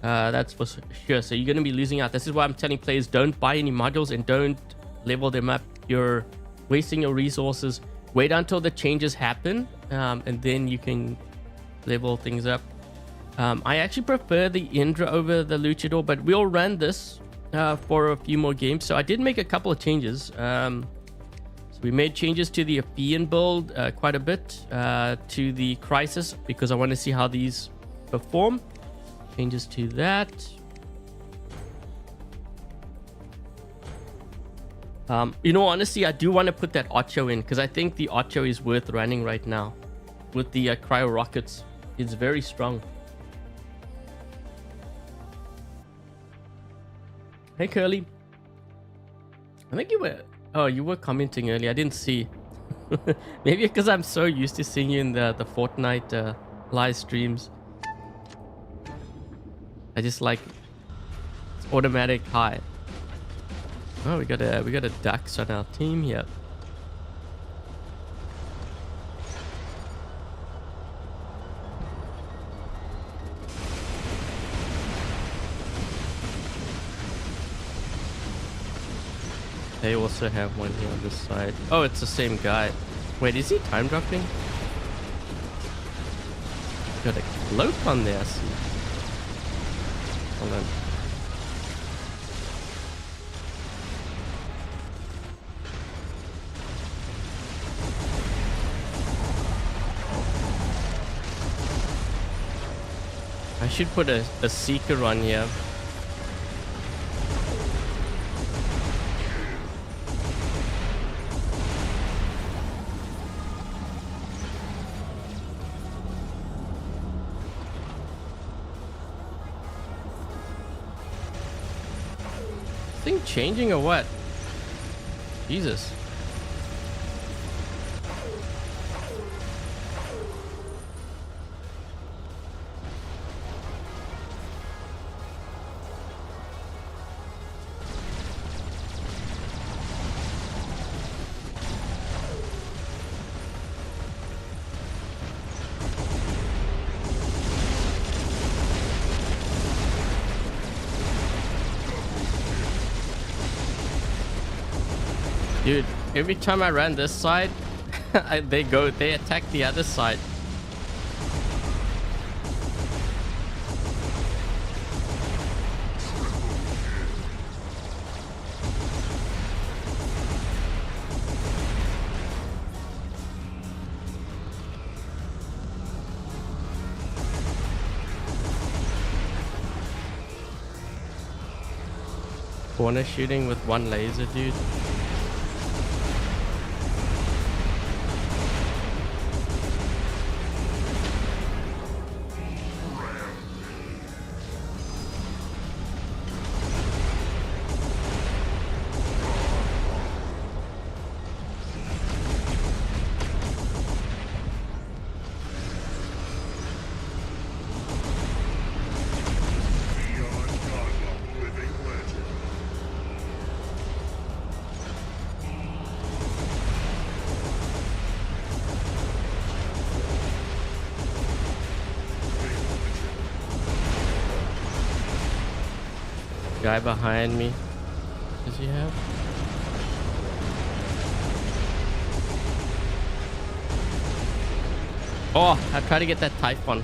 That's for sure. So you're going to be losing out. This is why I'm telling players, don't buy any modules and don't level them up. You're wasting your resources. Wait until the changes happen, and then you can level things up. I actually prefer the Indra over the Luchador, but we'll run this for a few more games. So I did make a couple of changes. So we made changes to the Ophion build quite a bit, to the Crisis, because I want to see how these perform. Changes to that. You know, honestly, I do want to put that Ocho in, because I think the Ocho is worth running right now. With the cryo rockets, it's very strong. Hey Curly, I think you were commenting earlier. I didn't see. Maybe because I'm so used to seeing you in the Fortnite live streams. I just like it's automatic high. Oh, we got a Dux on our team here. They also have one here on this side. Oh, it's the same guy. Wait, is he time dropping? Got a cloak on there, I see. Hold on. I should put a seeker on here. Thing changing or what? Jesus. Dude, every time I ran this side, they attack the other side. Corner shooting with one laser, dude. Guy behind me. Does he have? Oh, I tried to get that Typhon.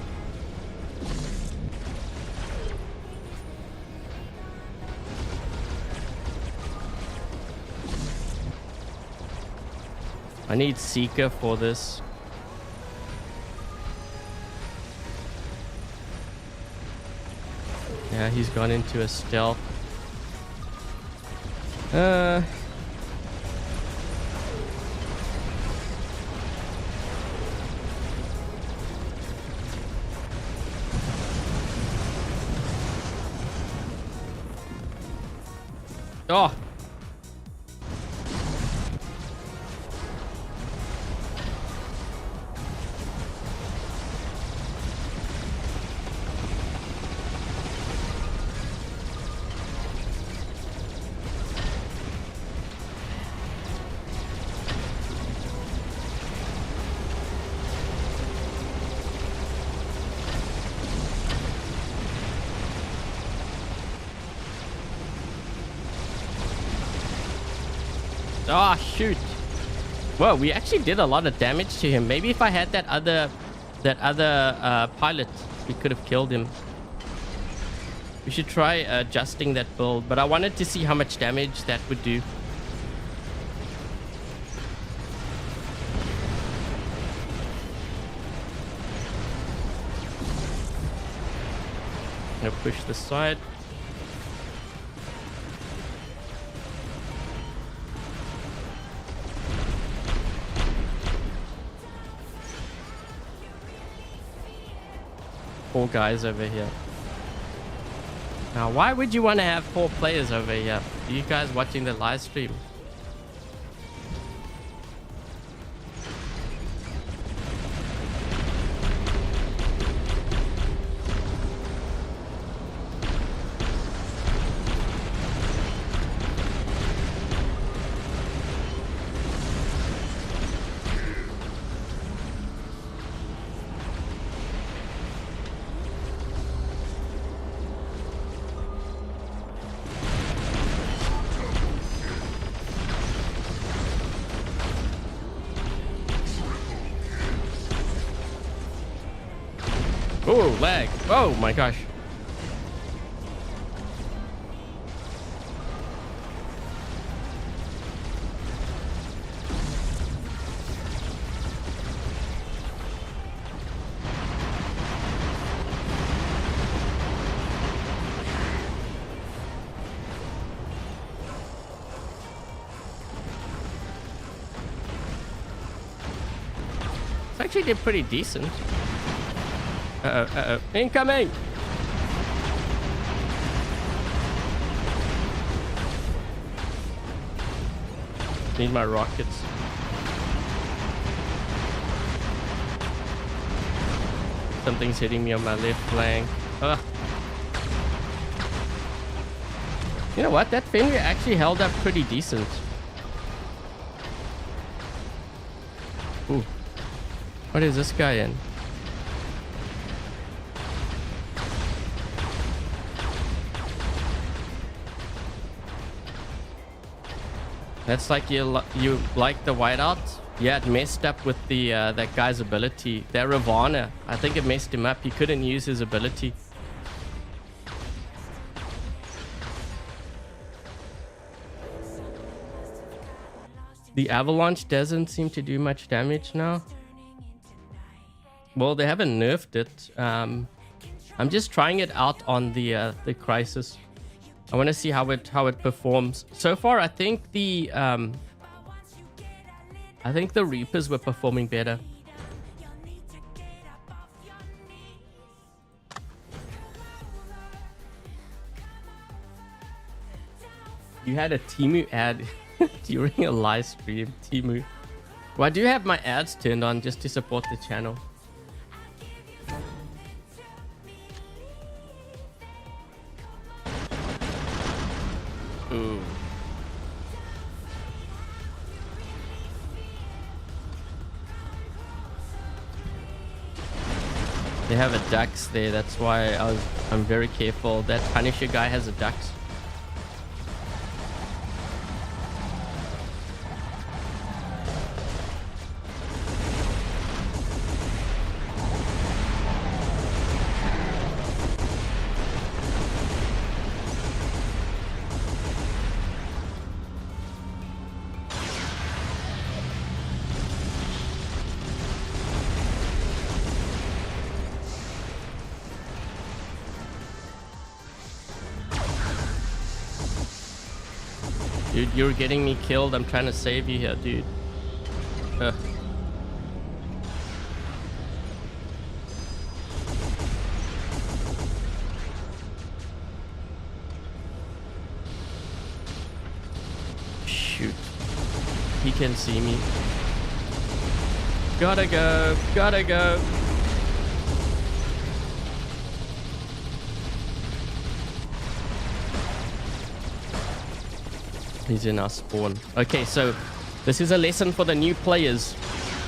I need Seeker for this. Yeah, he's gone into a stealth. Oh. Oh, shoot. Well, we actually did a lot of damage to him. Maybe if I had that other pilot, we could have killed him. We should try adjusting that build, but I wanted to see how much damage that would do. I'm gonna push this side. Four guys over here. Now, why would you want to have 4 players over here? Are you guys watching the live stream? Oh, lag. Oh my gosh. Actually did pretty decent. Incoming! Need my rockets. Something's hitting me on my left flank. Ugh. You know what? That Fenrir actually held up pretty decent. Ooh. What is this guy in? That's like you like the whiteout? Yeah, it messed up with the that guy's ability. That Ravana, I think it messed him up. He couldn't use his ability. The avalanche doesn't seem to do much damage now. Well, they haven't nerfed it. I'm just trying it out on the crisis. I want to see how it performs. So far, I think the Reapers were performing better. You had a Temu ad during a live stream, Temu. Well, I do have my ads turned on just to support the channel. Ooh. They have a Dux there, that's why I'm very careful. That Punisher guy has a Dux. Dude, you're getting me killed. I'm trying to save you here, dude. Shoot. He can see me. Gotta go. Gotta go. He's in our spawn. Okay, so this is a lesson for the new players,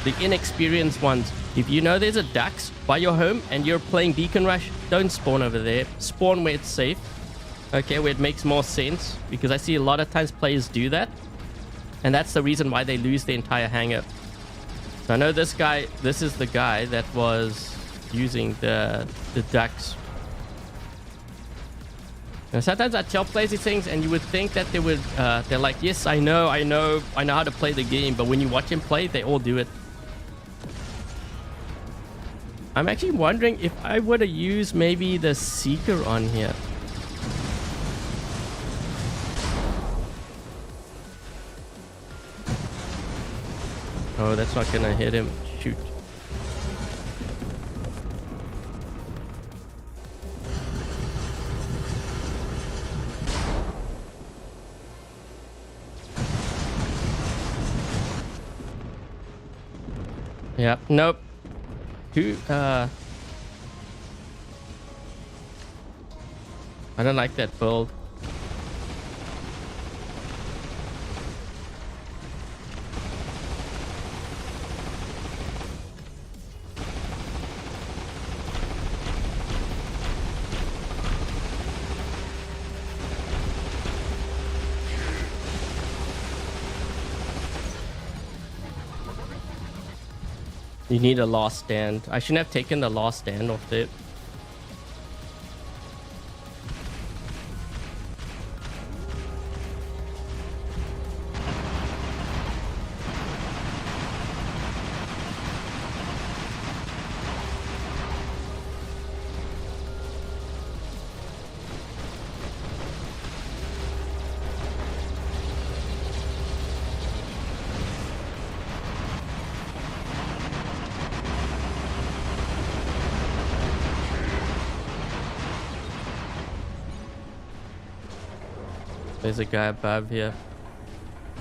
the inexperienced ones. If you know there's a Dux by your home and you're playing Beacon Rush, don't spawn over there. Spawn where it's safe. Okay, where it makes more sense. Because I see a lot of times players do that. And that's the reason why they lose the entire hangar. So I know this guy, this is the guy that was using the Dux. And sometimes I tell players these things and you would think that they would, they're like, yes, I know how to play the game. But when you watch them play, they all do it. I'm actually wondering if I were to use maybe the Seeker on here. Oh, that's not gonna hit him. Shoot. Yeah, nope. I don't like that build. You need a last stand. I shouldn't have taken the last stand off it. There's a guy above here.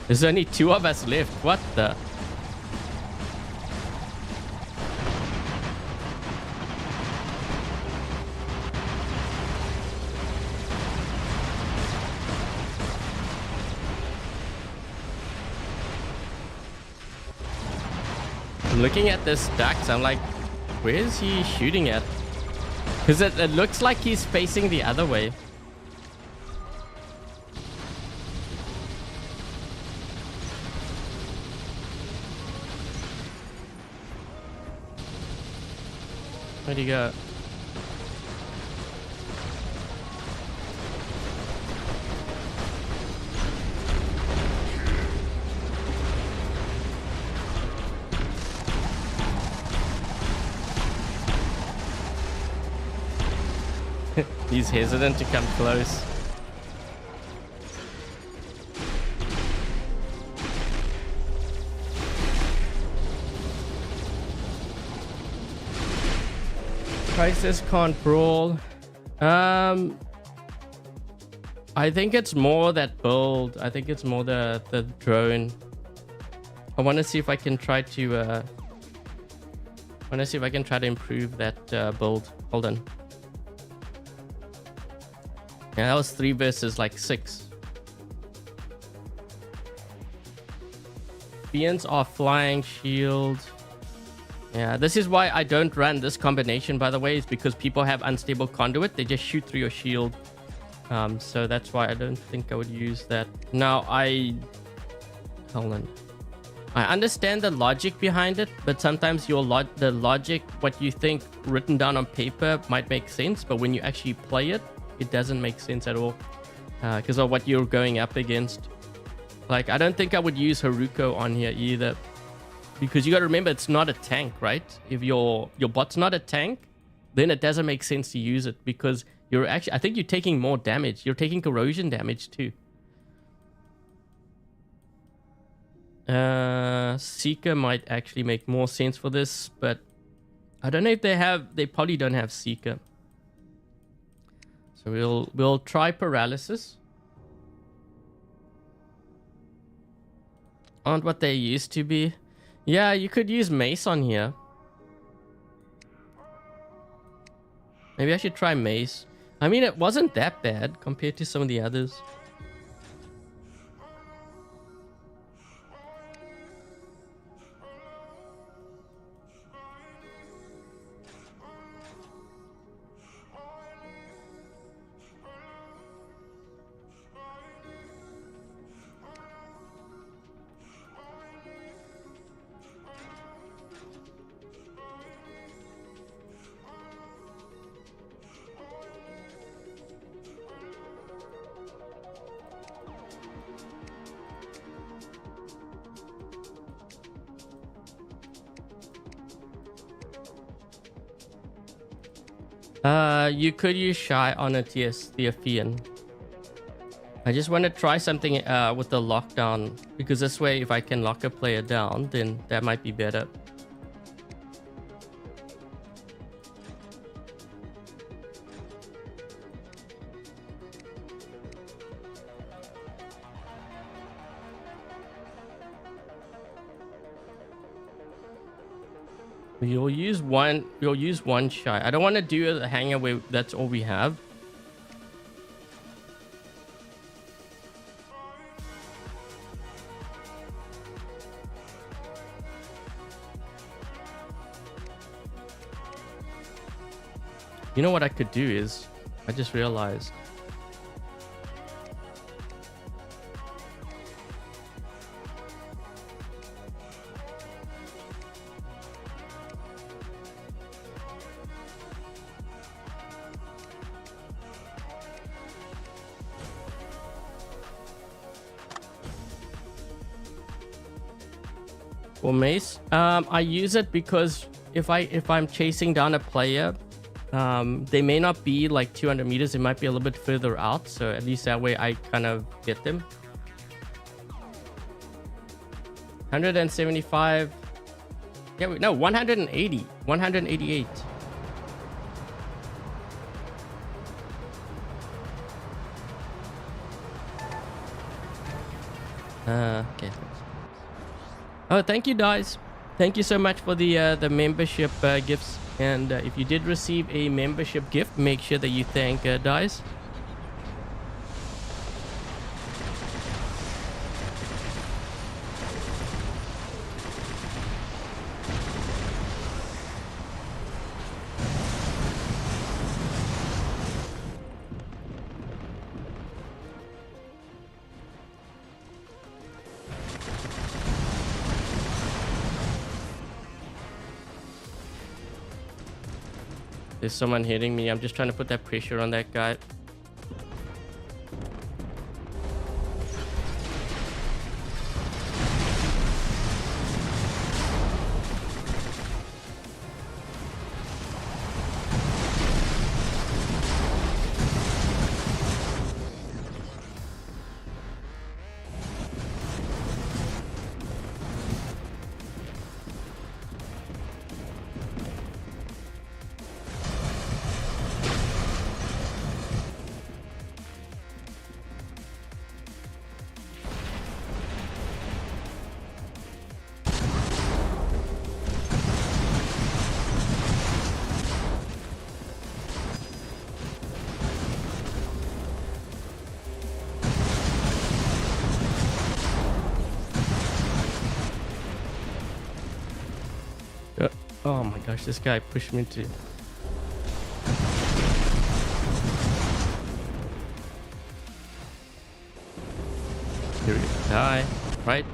There's only 2 of us left. What the? I'm looking at this stacks. I'm like, where is he shooting at? Because it looks like he's facing the other way. Where'd he go? He's hesitant to come close. Crisis can't brawl. I think it's more that build. I think it's more the drone. I want to see if I can try to improve that build. Hold on. Yeah, that was 3 versus like 6. Fiends are flying shield. Yeah, this is why I don't run this combination, by the way, is because people have unstable conduit. They just shoot through your shield. So that's why I don't think I would use that. Now, hold on. I understand the logic behind it, but sometimes the logic, what you think written down on paper might make sense, but when you actually play it, it doesn't make sense at all because of what you're going up against. Like, I don't think I would use Haruko on here either, because you got to remember it's not a tank, right? If your bot's not a tank, then it doesn't make sense to use it, because you're actually, I think you're taking more damage. You're taking corrosion damage too. Seeker might actually make more sense for this, but I don't know if they probably don't have Seeker. So we'll try paralysis. Aren't what they used to be. Yeah, you could use mace on here. Maybe I should try mace. I mean, it wasn't that bad compared to some of the others. You could use Shy on it, yes, the Ophion. I just want to try something with the lockdown, because this way, if I can lock a player down, then that might be better. We'll use one Shy. I don't want to do a hangar where that's all we have. You know what I could do is, I just realized. For mace, I use it because if I'm chasing down a player, they may not be like 200 meters, it might be a little bit further out, so at least that way I kind of get them. 175. Yeah, no, 180, 188. Okay. Oh, thank you, guys. Thank you so much for the membership gifts. And if you did receive a membership gift, make sure that you thank Dice. There's someone hitting me. I'm just trying to put that pressure on that guy. Oh my gosh, this guy pushed me to... Here we go. Die. Right.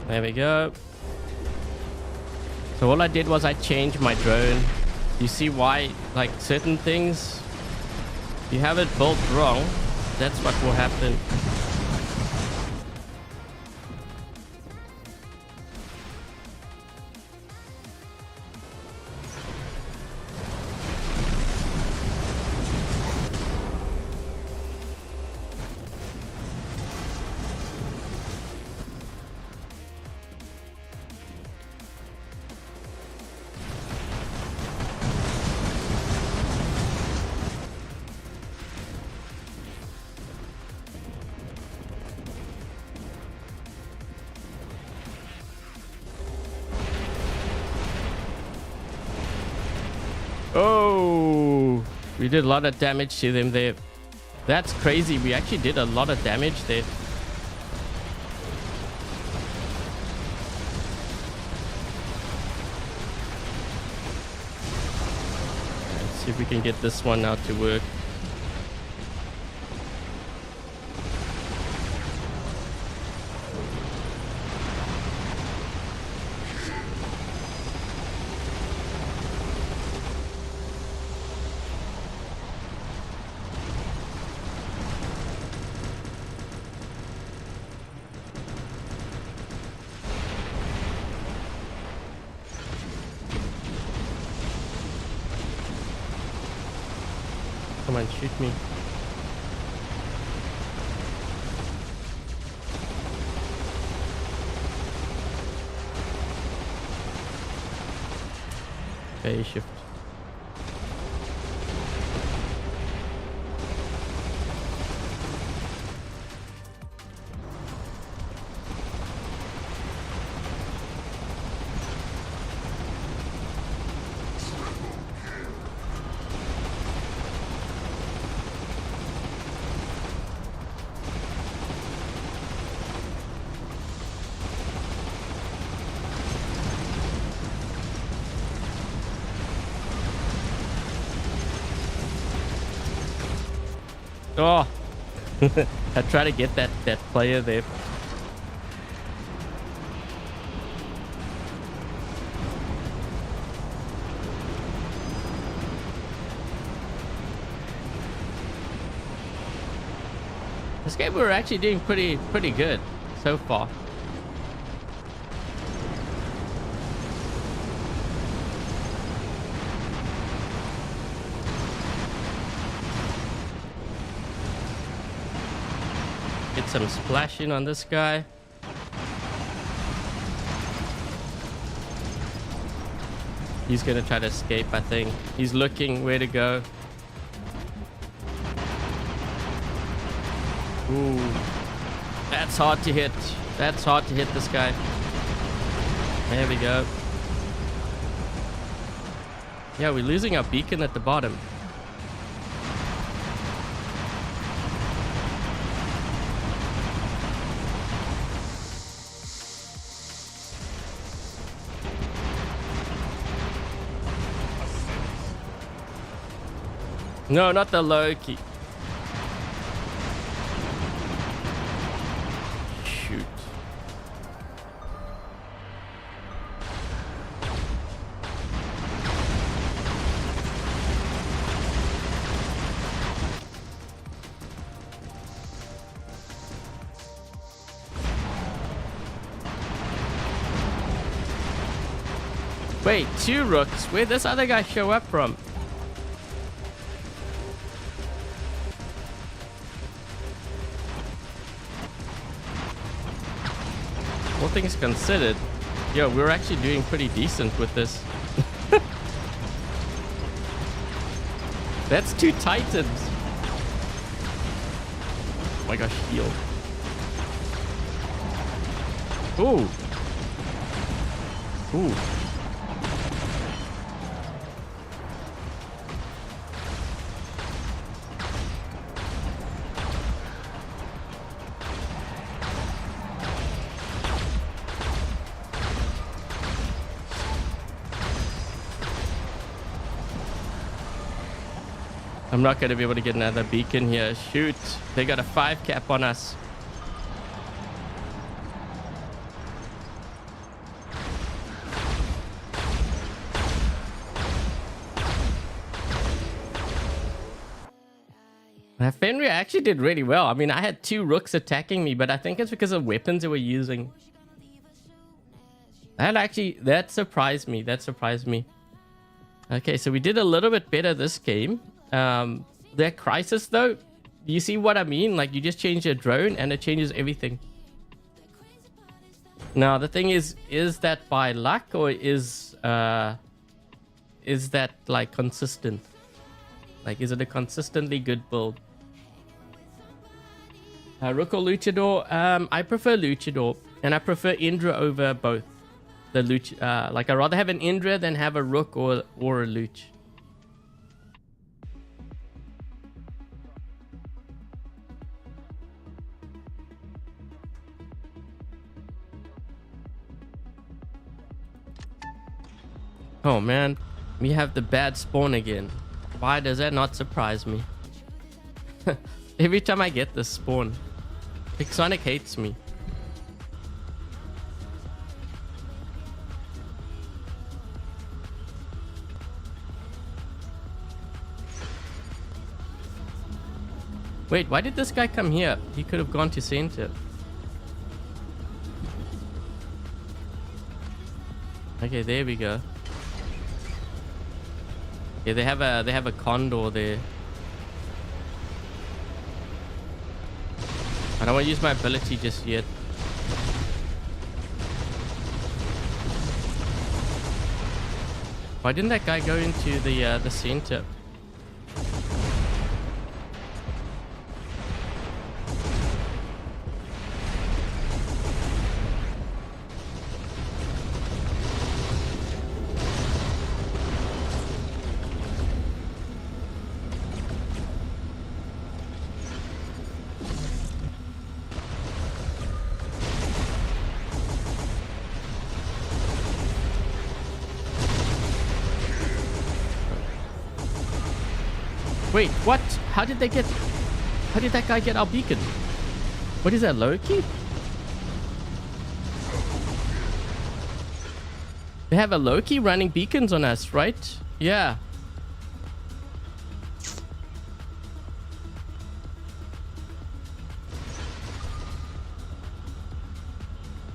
There we go. So all I did was I changed my drone. You see why, like, certain things, you have it built wrong, that's what will happen. Oh, we did a lot of damage to them there. That's crazy. We actually did a lot of damage there. Let's see if we can get this one out to work. Come on, shoot me. Okay, shift. Oh, I try to get that player there. This game we're actually doing pretty good so far. Get some splashing on this guy. He's gonna try to escape, I think. He's looking where to go. Ooh. That's hard to hit. That's hard to hit this guy. There we go. Yeah, we're losing our beacon at the bottom. No, not the Loki. Shoot. Wait, 2 rooks? Where'd this other guy show up from? All things considered, yo, we're actually doing pretty decent with this. That's 2 titans. Oh my gosh, heal. Ooh. Ooh. I'm not going to be able to get another beacon here. Shoot. They got a 5 cap on us. Fenrir actually did really well. I mean, I had 2 rooks attacking me, but I think it's because of weapons they were using. That surprised me. That surprised me. Okay, so we did a little bit better this game. That crisis though, you see what I mean? Like, you just change your drone and it changes everything. Now the thing is that by luck, or is that like consistent? Like, is it a consistently good build? Rook or Luchador? I prefer Luchador, and I prefer Indra over both. The like, I'd rather have an Indra than have a Rook or a Luch. Oh man, we have the bad spawn again. Why does that not surprise me? Every time I get this spawn, Pixonic hates me. Wait, why did this guy come here? He could have gone to center. Okay, there we go. Yeah, they have a condor there. I don't want to use my ability just yet. Why didn't that guy go into the center? Wait, what? How did that guy get our beacon? What is that, Loki? They have a Loki running beacons on us, right? Yeah.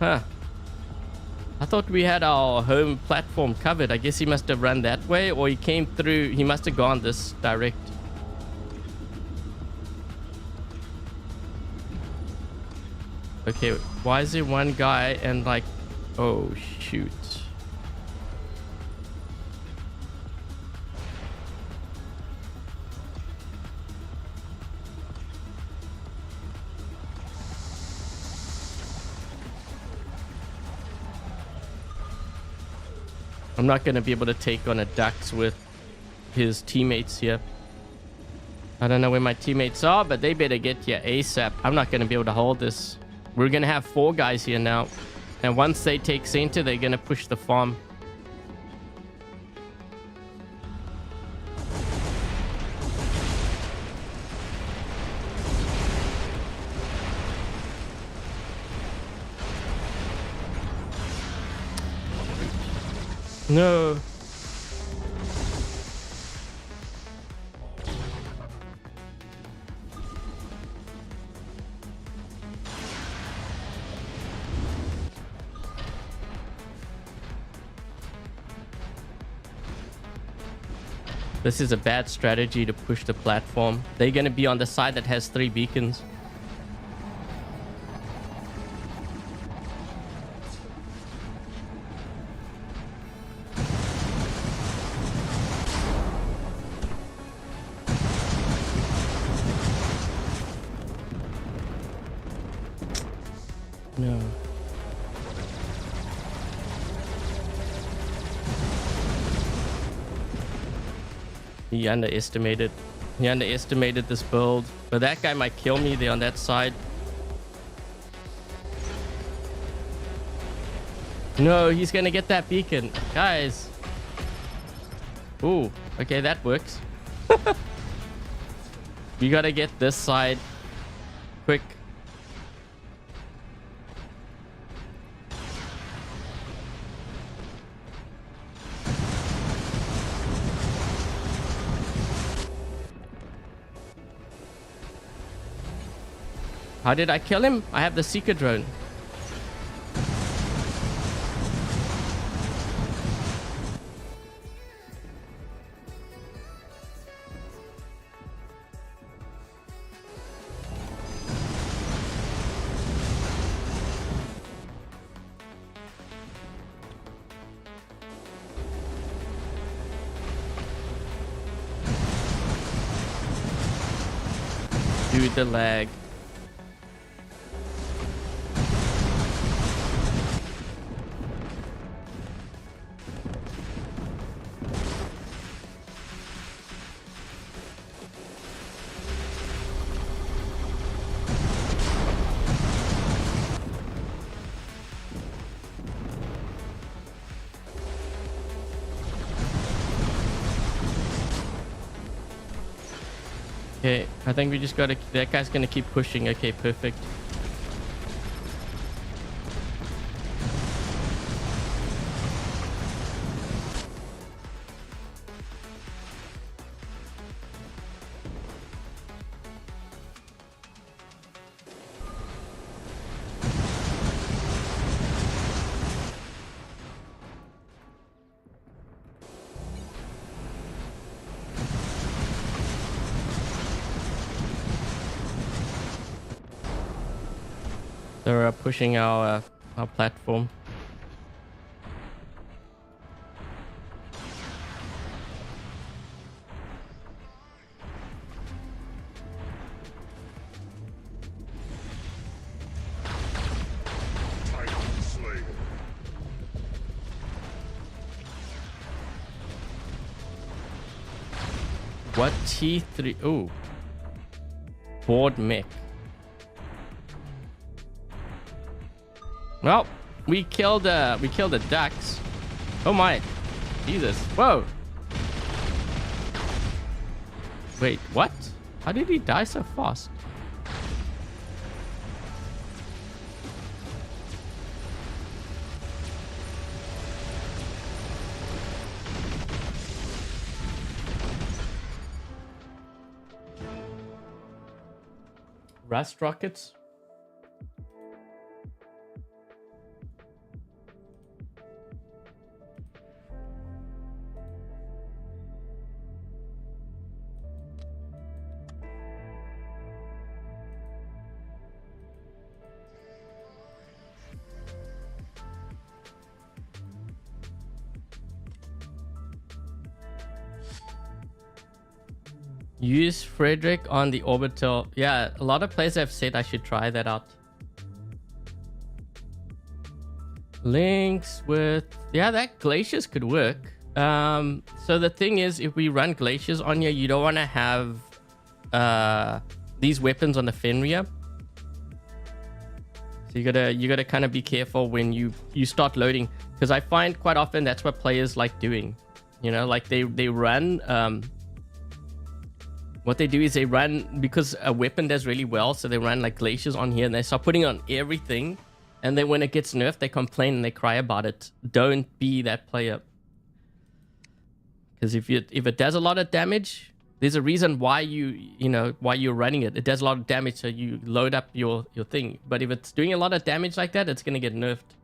Huh. I thought we had our home platform covered. I guess he must have run that way, or he came through. He must have gone this direct. Okay, why is there one guy and like... Oh, shoot. I'm not going to be able to take on a Dux with his teammates here. I don't know where my teammates are, but they better get here ASAP. I'm not going to be able to hold this. We're going to have 4 guys here now. And once they take center, they're going to push the farm. No. This is a bad strategy to push the platform. They're going to be on the side that has 3 beacons. No. He underestimated this build. But that guy might kill me there on that side. No, he's gonna get that beacon. Guys. Ooh, okay, that works. We gotta get this side quick. How did I kill him? I have the Seeker drone. Dude, the lag. Okay, I think we just gotta... That guy's gonna keep pushing. Okay, perfect. They're pushing our platform. What T3? Oh, board mech. Well, we killed the ducks. Oh my, Jesus! Whoa! Wait, what? How did he die so fast? Rust rockets? Use Frederick on the orbital. Yeah, a lot of players have said I should try that out. Lynx with... Yeah, that glaciers could work. So the thing is, if we run glaciers on here, you don't want to have these weapons on the Fenrir. So you gotta kind of be careful when you start loading, because I find quite often that's what players like doing. You know, like they run... what they do is they run, because a weapon does really well, so they run like glaciers on here and they start putting on everything, and then when it gets nerfed they complain and they cry about it. Don't be that player, because if it does a lot of damage, there's a reason why why you're running it. It does a lot of damage, so you load up your thing. But if it's doing a lot of damage like that, it's gonna get nerfed.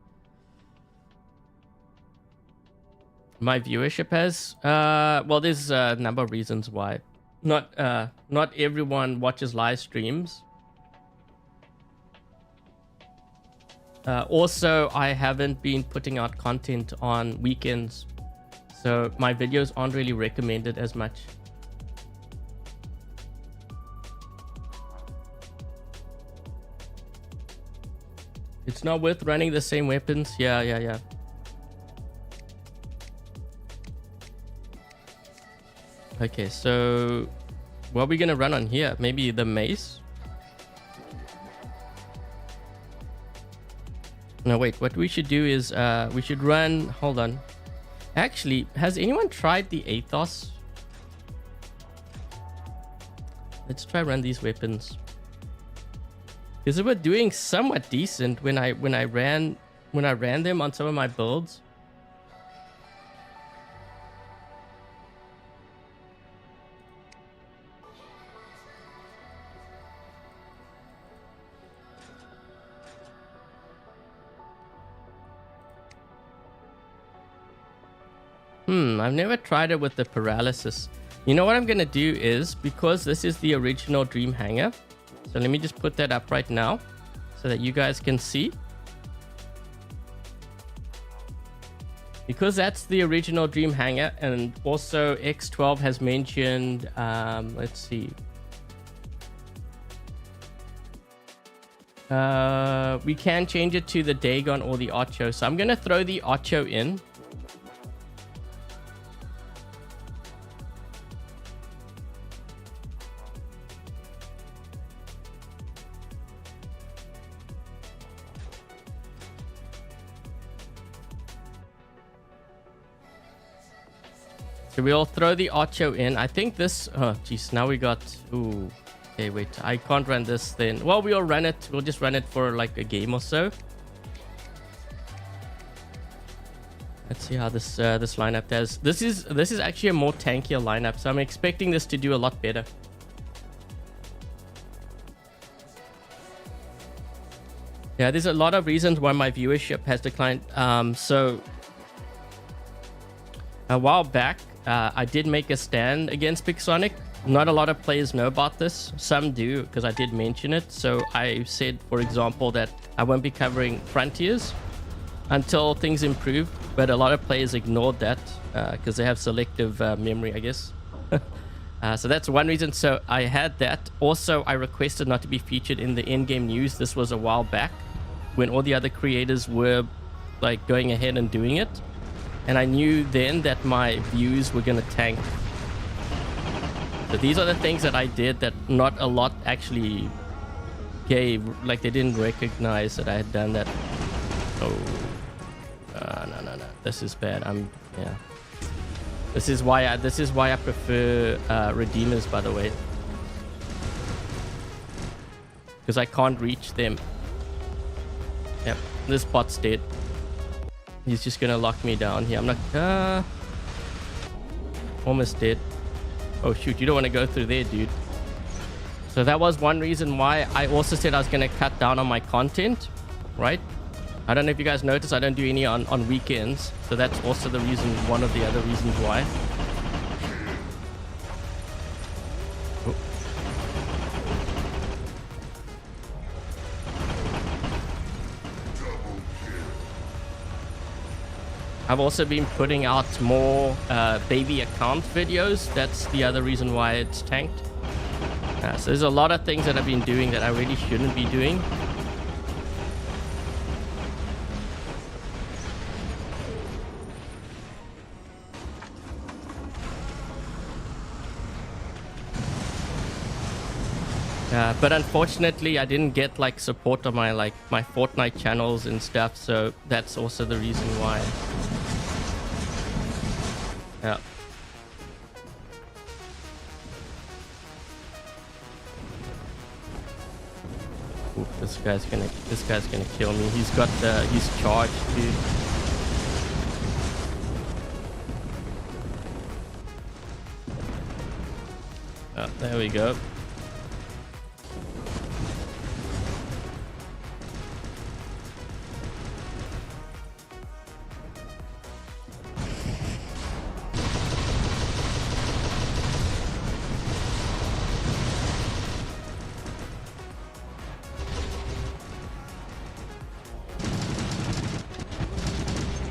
My viewership has well, there's a number of reasons why. Not everyone watches live streams. Also, I haven't been putting out content on weekends, so my videos aren't really recommended as much. It's not worth running the same weapons. Yeah. Okay, so what are we gonna run on here? Maybe the mace? No, wait, what we should do is we should run... Hold on. Actually, has anyone tried the Athos? Let's try run these weapons, because they were doing somewhat decent when I ran them on some of my builds. I've never tried it with the paralysis. You know what I'm gonna do is, because this is the original Dream Hangar, so let me just put that up right now so that you guys can see. Because that's the original Dream Hangar, and also X12 has mentioned, let's see. We can change it to the Dagon or the Ocho. So I'm gonna throw the Ocho in. So we'll throw the Ocho in. I think this... Oh, geez. Now we got... Ooh. Okay, wait. I can't run this then. Well, we'll run it. We'll just run it for like a game or so. Let's see how this this lineup does. This is actually a more tankier lineup, so I'm expecting this to do a lot better. Yeah, there's a lot of reasons why my viewership has declined. So a while back, I did make a stand against Pixonic. Not a lot of players know about this. Some do, because I did mention it. So I said, for example, that I won't be covering Frontiers until things improve. But a lot of players ignored that because they have selective memory, I guess. So that's one reason. So I had that. Also, I requested not to be featured in the in-game news. This was a while back when all the other creators were like going ahead and doing it. And I knew then that my views were going to tank. So these are the things that I did that not a lot actually gave. Like, they didn't recognize that I had done that. Oh. No. This is bad. Yeah. This is why I prefer Redeemers, by the way. Because I can't reach them. Yep. This bot's dead. He's just gonna lock me down here. I'm not... almost dead. Oh shoot, you don't want to go through there, dude. So that was one reason why I also said I was gonna cut down on my content, right? I don't know if you guys noticed, I don't do any on weekends. So that's also the reason, one of the other reasons why. Oh. I've also been putting out more baby account videos. That's the other reason why it's tanked. So there's a lot of things that I've been doing that I really shouldn't be doing. But unfortunately, I didn't get like support on my Fortnite channels and stuff, so that's also the reason why. Yeah. Ooh, this guy's gonna kill me. He's charged, dude. Oh, there we go.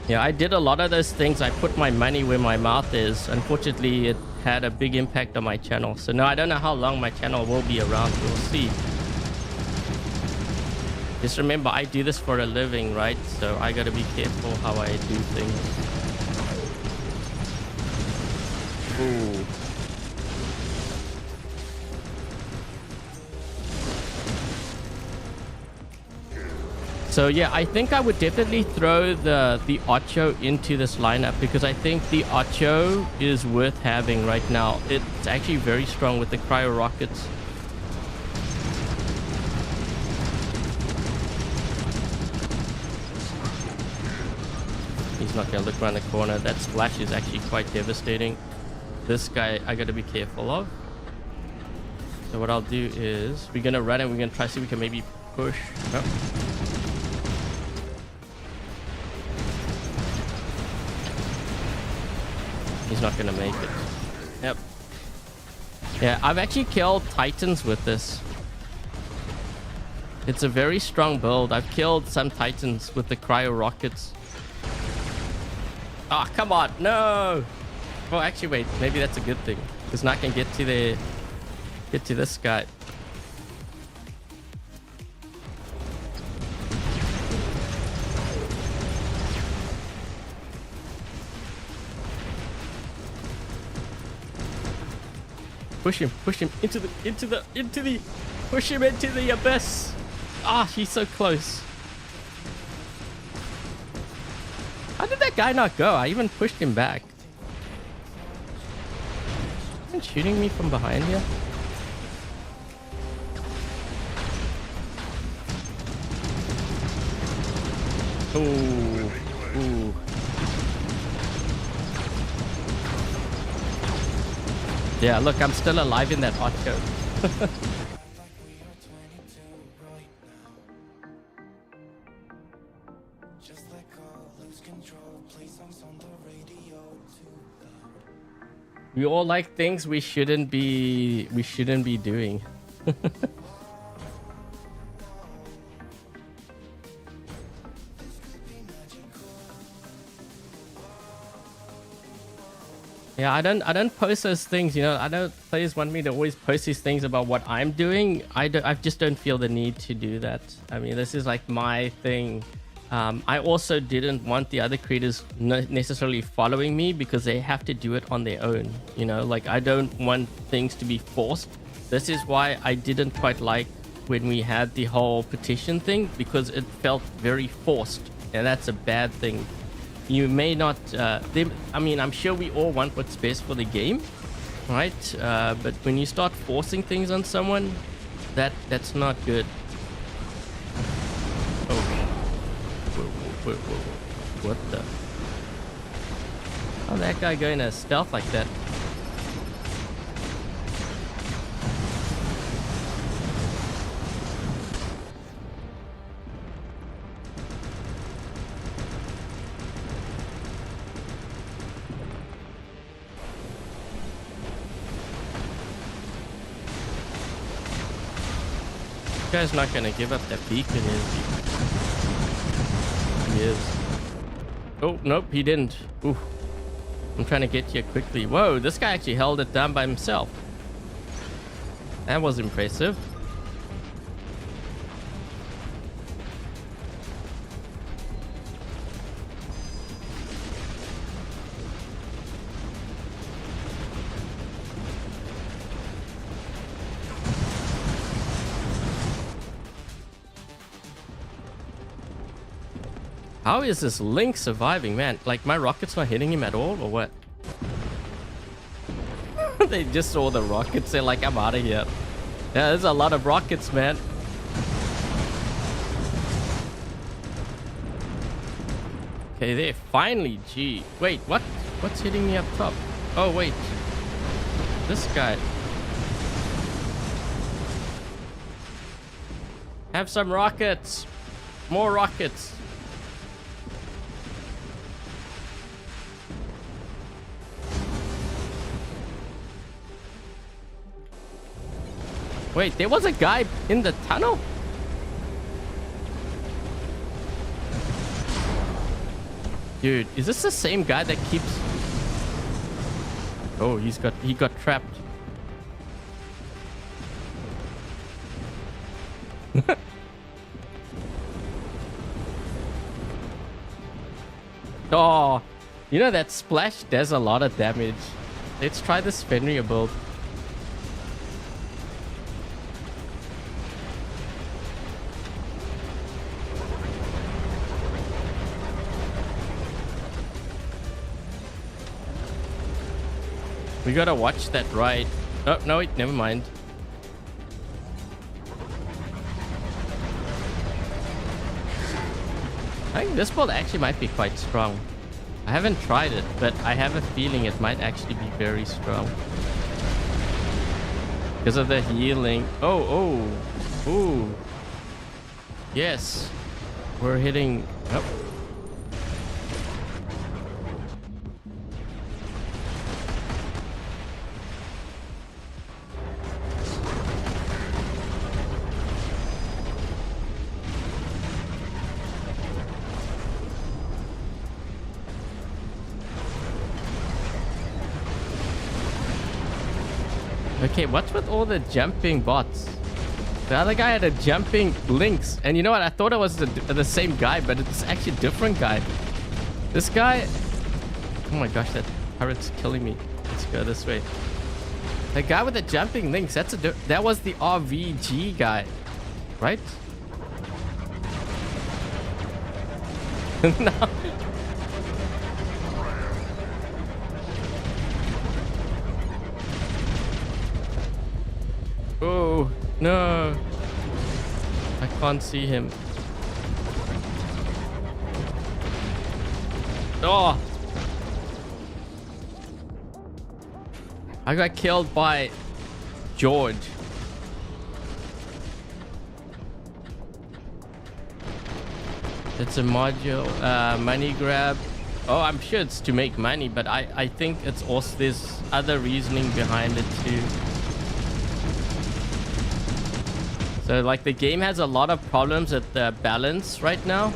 Yeah, I did a lot of those things. I put my money where my mouth is. Unfortunately, it had a big impact on my channel. So now I don't know how long my channel will be around. We'll see. Just remember, I do this for a living, right? So I gotta be careful how I do things. Ooh. So yeah, I think I would definitely throw the Ocho into this lineup because I think the Ocho is worth having right now. It's actually very strong with the cryo rockets. He's not gonna look around the corner. That splash is actually quite devastating. This guy I gotta be careful of. So what I'll do is we're gonna run and we're gonna try to see if we can maybe push. Oh. He's not gonna make it. Yep. Yeah, I've actually killed Titans with this. It's a very strong build. I've killed some Titans with the cryo rockets. Ah, oh, come on, no! Well, actually, wait. Maybe that's a good thing, because now I can get to this guy. Push him into the push him into the abyss. Ah, he's so close. How did that guy not go? I even pushed him back. Is he shooting me from behind here? Ooh. Ooh. Yeah, look, I'm still alive in that Ocho. We all like things we shouldn't be doing. Yeah, I don't post those things, you know. I know players want me to always post these things about what I'm doing. I just don't feel the need to do that. I mean, this is like my thing. I also didn't want the other creators necessarily following me because they have to do it on their own, you know. Like, I don't want things to be forced. This is why I didn't quite like when we had the whole petition thing, because it felt very forced, and that's a bad thing. You may not I mean, I'm sure we all want what's best for the game, right? But when you start forcing things on someone, that's not good. Oh, whoa. What the? How's that guy going to stealth like that? This guy's not gonna give up that beacon, is he? He is. Oh, nope, he didn't. Ooh. I'm trying to get here quickly. Whoa, this guy actually held it down by himself. That was impressive. How is this Lynx surviving, man? Like, my rocket's not hitting him at all, or what? They just saw the rockets. They're like, I'm out of here. Yeah, there's a lot of rockets, man. Okay, there. Finally, gee. Wait, what? What's hitting me up top? Oh, wait. This guy. Have some rockets. More rockets. Wait, there was a guy in the tunnel? Dude, is this the same guy that keeps... Oh, he got trapped. Oh, you know that splash does a lot of damage. Let's try this Fenrir build. We gotta watch that ride. Oh, no, wait, never mind. I think this build actually might be quite strong. I haven't tried it, but I have a feeling it might actually be very strong. Because of the healing. Oh, oh. Ooh. Yes. We're hitting... Oh. Okay, what's with all the jumping bots? The other guy had a jumping Lynx. And you know what? I thought it was the same guy, but it's actually a different guy. This guy... Oh my gosh, that turret's killing me. Let's go this way. The guy with the jumping Lynx, that was the RVG guy. Right? No. Oh, no. I can't see him. Oh. I got killed by George. It's a module, money grab. Oh, I'm sure it's to make money, but I think it's also there's other reasoning behind it too. So like the game has a lot of problems with the balance right now.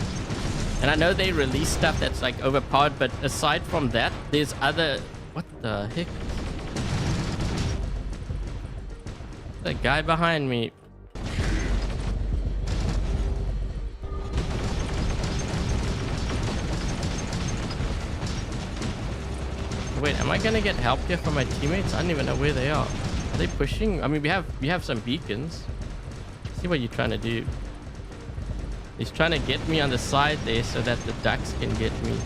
And I know they release stuff that's like overpowered, but aside from that, there's other... What the heck? The guy behind me. Wait, am I gonna get help here from my teammates? I don't even know where they are. Are they pushing? I mean, we have some beacons. See what you're trying to do. He's trying to get me on the side there so that the ducks can get me.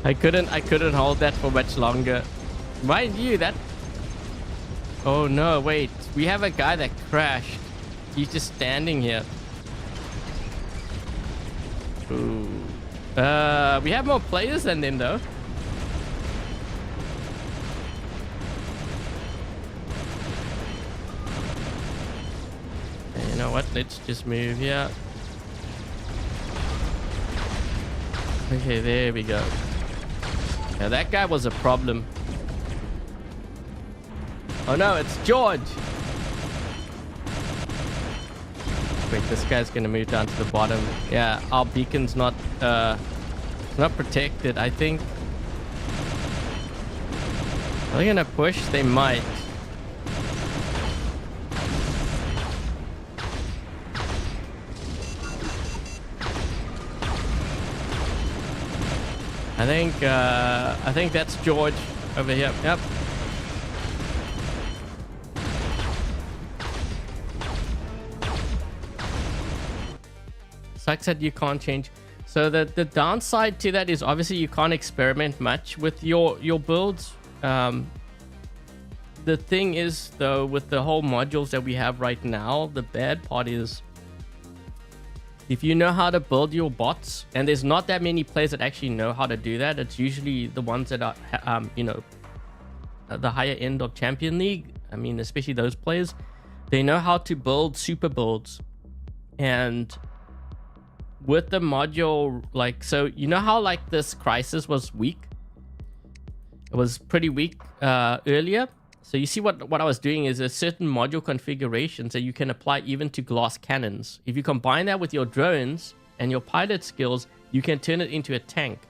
I couldn't hold that for much longer. Mind you, that... Oh no, wait. We have a guy that crashed. He's just standing here. Ooh. We have more players than them though. You know what? Let's just move here. Okay, there we go. Now that guy was a problem. Oh no, it's George. Wait, this guy's gonna move down to the bottom. Yeah, our beacon's not protected, I think. Are they gonna push? They might. I think that's George over here. Yep. Sucks that you can't change. So the downside to that is obviously you can't experiment much with your builds. The thing is though, with the whole modules that we have right now, the bad part is if you know how to build your bots, and there's not that many players that actually know how to do that. It's usually the ones that are you know, the higher end of Champion League. I mean, especially those players, they know how to build super builds. And with the module, like, so you know how like this crisis was weak, it was pretty weak earlier. So you see what I was doing is a certain module configuration that you can apply even to glass cannons. If you combine that with your drones and your pilot skills, you can turn it into a tank,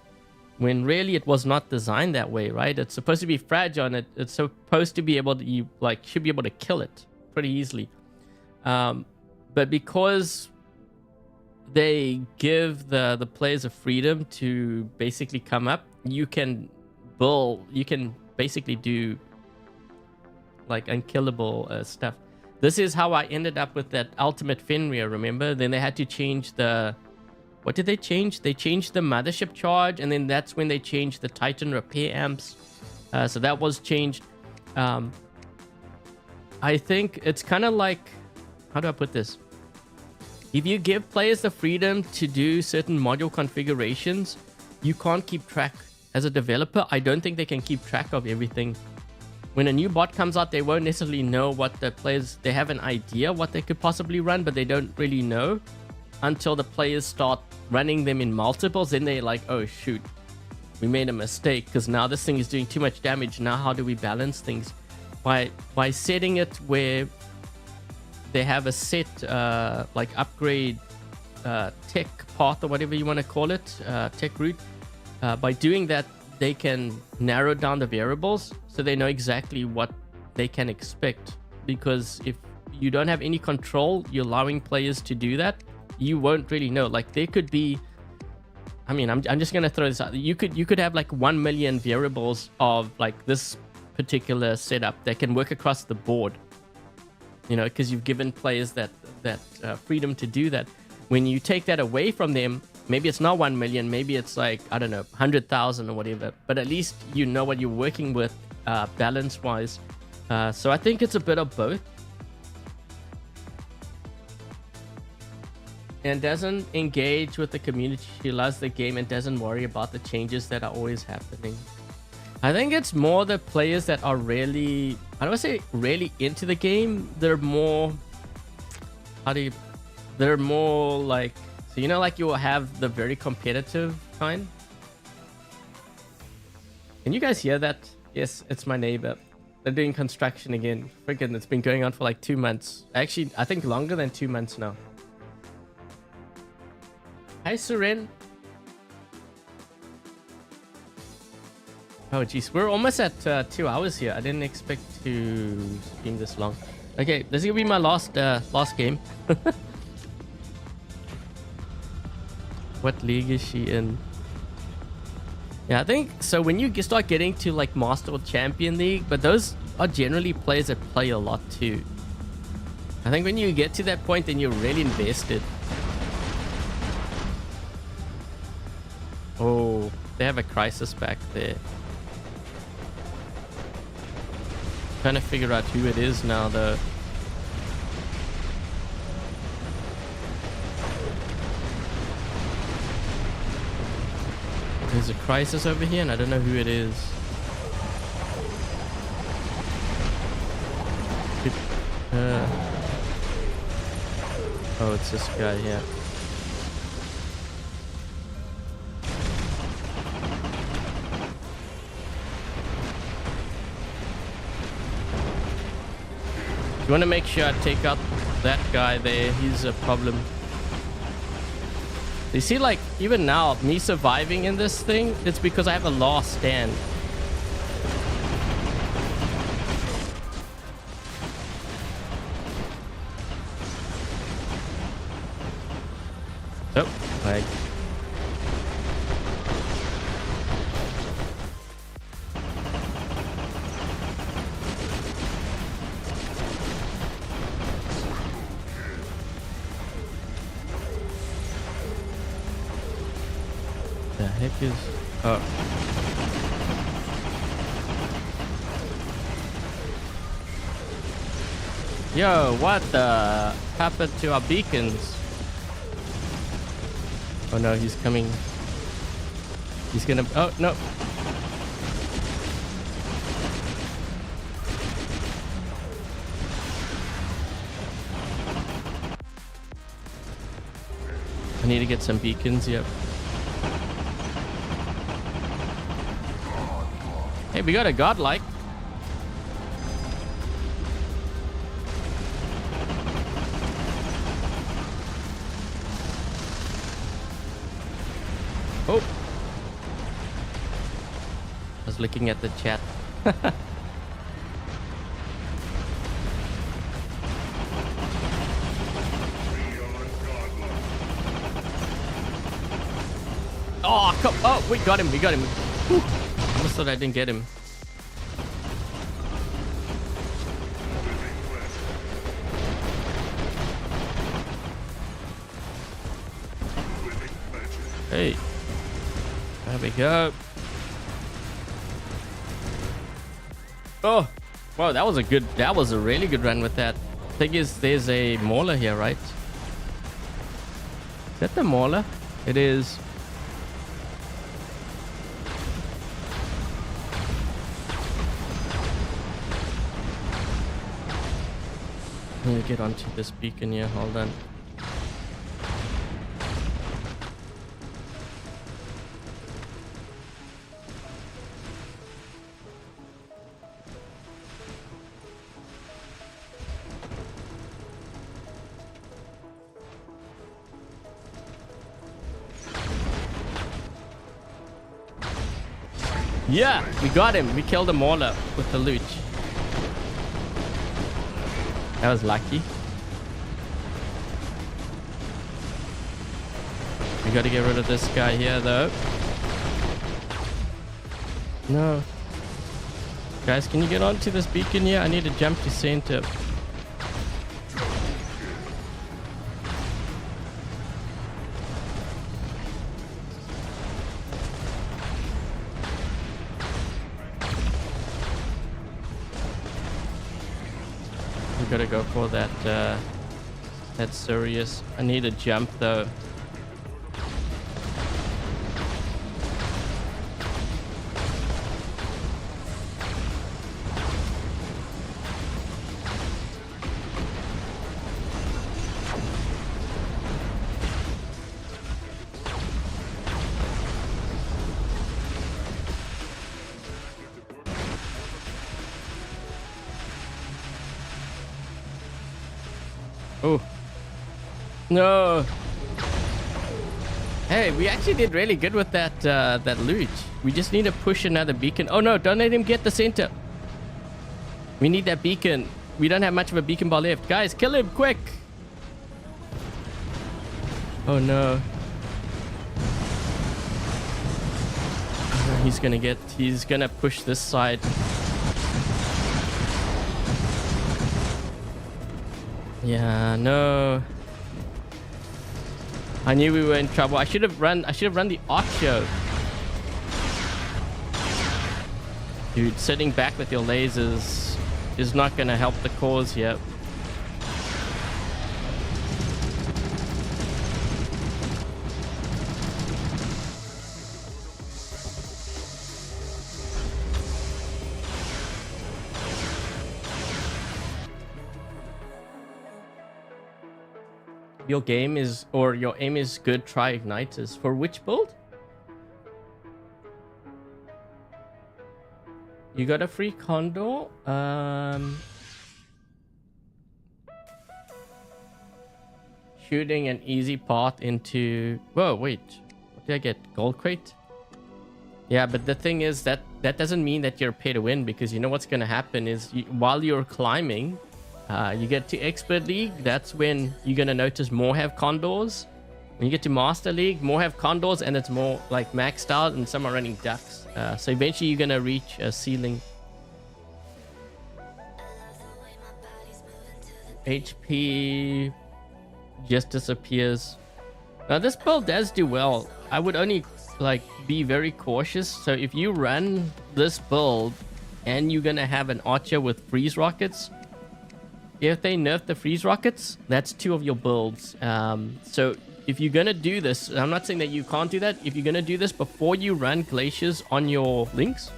when really it was not designed that way, right? It's supposed to be fragile, and it's supposed to be able to, you like should be able to kill it pretty easily. But because they give the players a freedom to basically come up, you can basically do like unkillable stuff. This is how I ended up with that ultimate Fenrir, remember? Then they had to change the, what did they change? They changed the mothership charge, and then that's when they changed the Titan repair amps. So that was changed. I think it's kind of like, how do I put this? If you give players the freedom to do certain module configurations, you can't keep track. As a developer, I don't think they can keep track of everything. When a new bot comes out, they won't necessarily know what the players, they have an idea what they could possibly run, but they don't really know until the players start running them in multiples. Then they're like, oh shoot, we made a mistake because now this thing is doing too much damage. Now how do we balance things? By setting it where they have a set like upgrade tech path or whatever you want to call it, tech route. By doing that, they can narrow down the variables so they know exactly what they can expect. Because if you don't have any control, you're allowing players to do that, you won't really know. Like there could be, I mean, I'm just gonna throw this out. You could have like 1 million variables of like this particular setup that can work across the board. You know, because you've given players that freedom to do that. When you take that away from them, maybe it's not 1 million, maybe it's like, I don't know, 100,000 or whatever. But at least you know what you're working with balance-wise. So I think it's a bit of both. And doesn't engage with the community. She loves the game and doesn't worry about the changes that are always happening. I think it's more the players that are really, I don't want to say really into the game. They're more, they're more like, so you know, like you will have the very competitive kind. Can you guys hear that? Yes, it's my neighbor. They're doing construction again. Freaking, it's been going on for like 2 months. Actually, I think longer than 2 months now. Hi, Suren. Oh, jeez. We're almost at 2 hours here. I didn't expect to stream this long. Okay, this is going to be my last game. What league is she in? Yeah, I think so. When you start getting to like Master or Champion League, but those are generally players that play a lot too. I think when you get to that point, then you're really invested. Oh, they have a crisis back there. Trying to figure out who it is now, though. There's a crisis over here, and I don't know who it is. Oh, it's this guy here. You want to make sure I take out that guy there. He's a problem. You see, like, even now, me surviving in this thing, it's because I have a last stand. Oh, like. is... Oh. Yo, what the happened to our beacons? Oh no, he's coming. He's gonna... Oh, no. I need to get some beacons, yep. Hey, we got a godlike. Oh. I was looking at the chat. Oh, come. Oh, we got him. We got him. Whew. Almost thought I didn't get him. Hey. There we go. Oh. Wow, that was a really good run with that. Thing is, there's a mauler here, right? Is that the mauler? It is. I need to get onto this beacon here. Hold on. Yeah, we got him. We killed him all up with the loot. That was lucky. We got to get rid of this guy here, though. No. Guys, can you get onto this beacon here? I need to jump to center. Gotta go for that that's serious. I need a jump though. Oh no! Hey, we actually did really good with that that loot. We just need to push another beacon. Oh no! Don't let him get the center. We need that beacon. We don't have much of a beacon bar left, guys. Kill him quick! Oh no! He's gonna push this side. Yeah, no. I knew we were in trouble. I should have run the arc show. Dude, sitting back with your lasers is not gonna help the cause here. Your game is, or your aim is good, try igniters. For which build? You got a free condor. Shooting an easy path into... Whoa, wait. What did I get? Gold crate? Yeah, but the thing is that doesn't mean that you're pay to win, because you know what's going to happen is while you're climbing... you get to Expert League, that's when you're going to notice more have condors. When you get to Master League, more have condors, and it's more like maxed out, and some are running ducks. So eventually you're going to reach a ceiling. HP just disappears. Now this build does do well. I would only like be very cautious. So if you run this build and you're gonna have an archer with freeze rockets, if they nerf the freeze rockets, that's 2 of your builds. So if you're gonna do this, I'm not saying that you can't do that. If you're gonna do this before you run glaciers on your Lynx,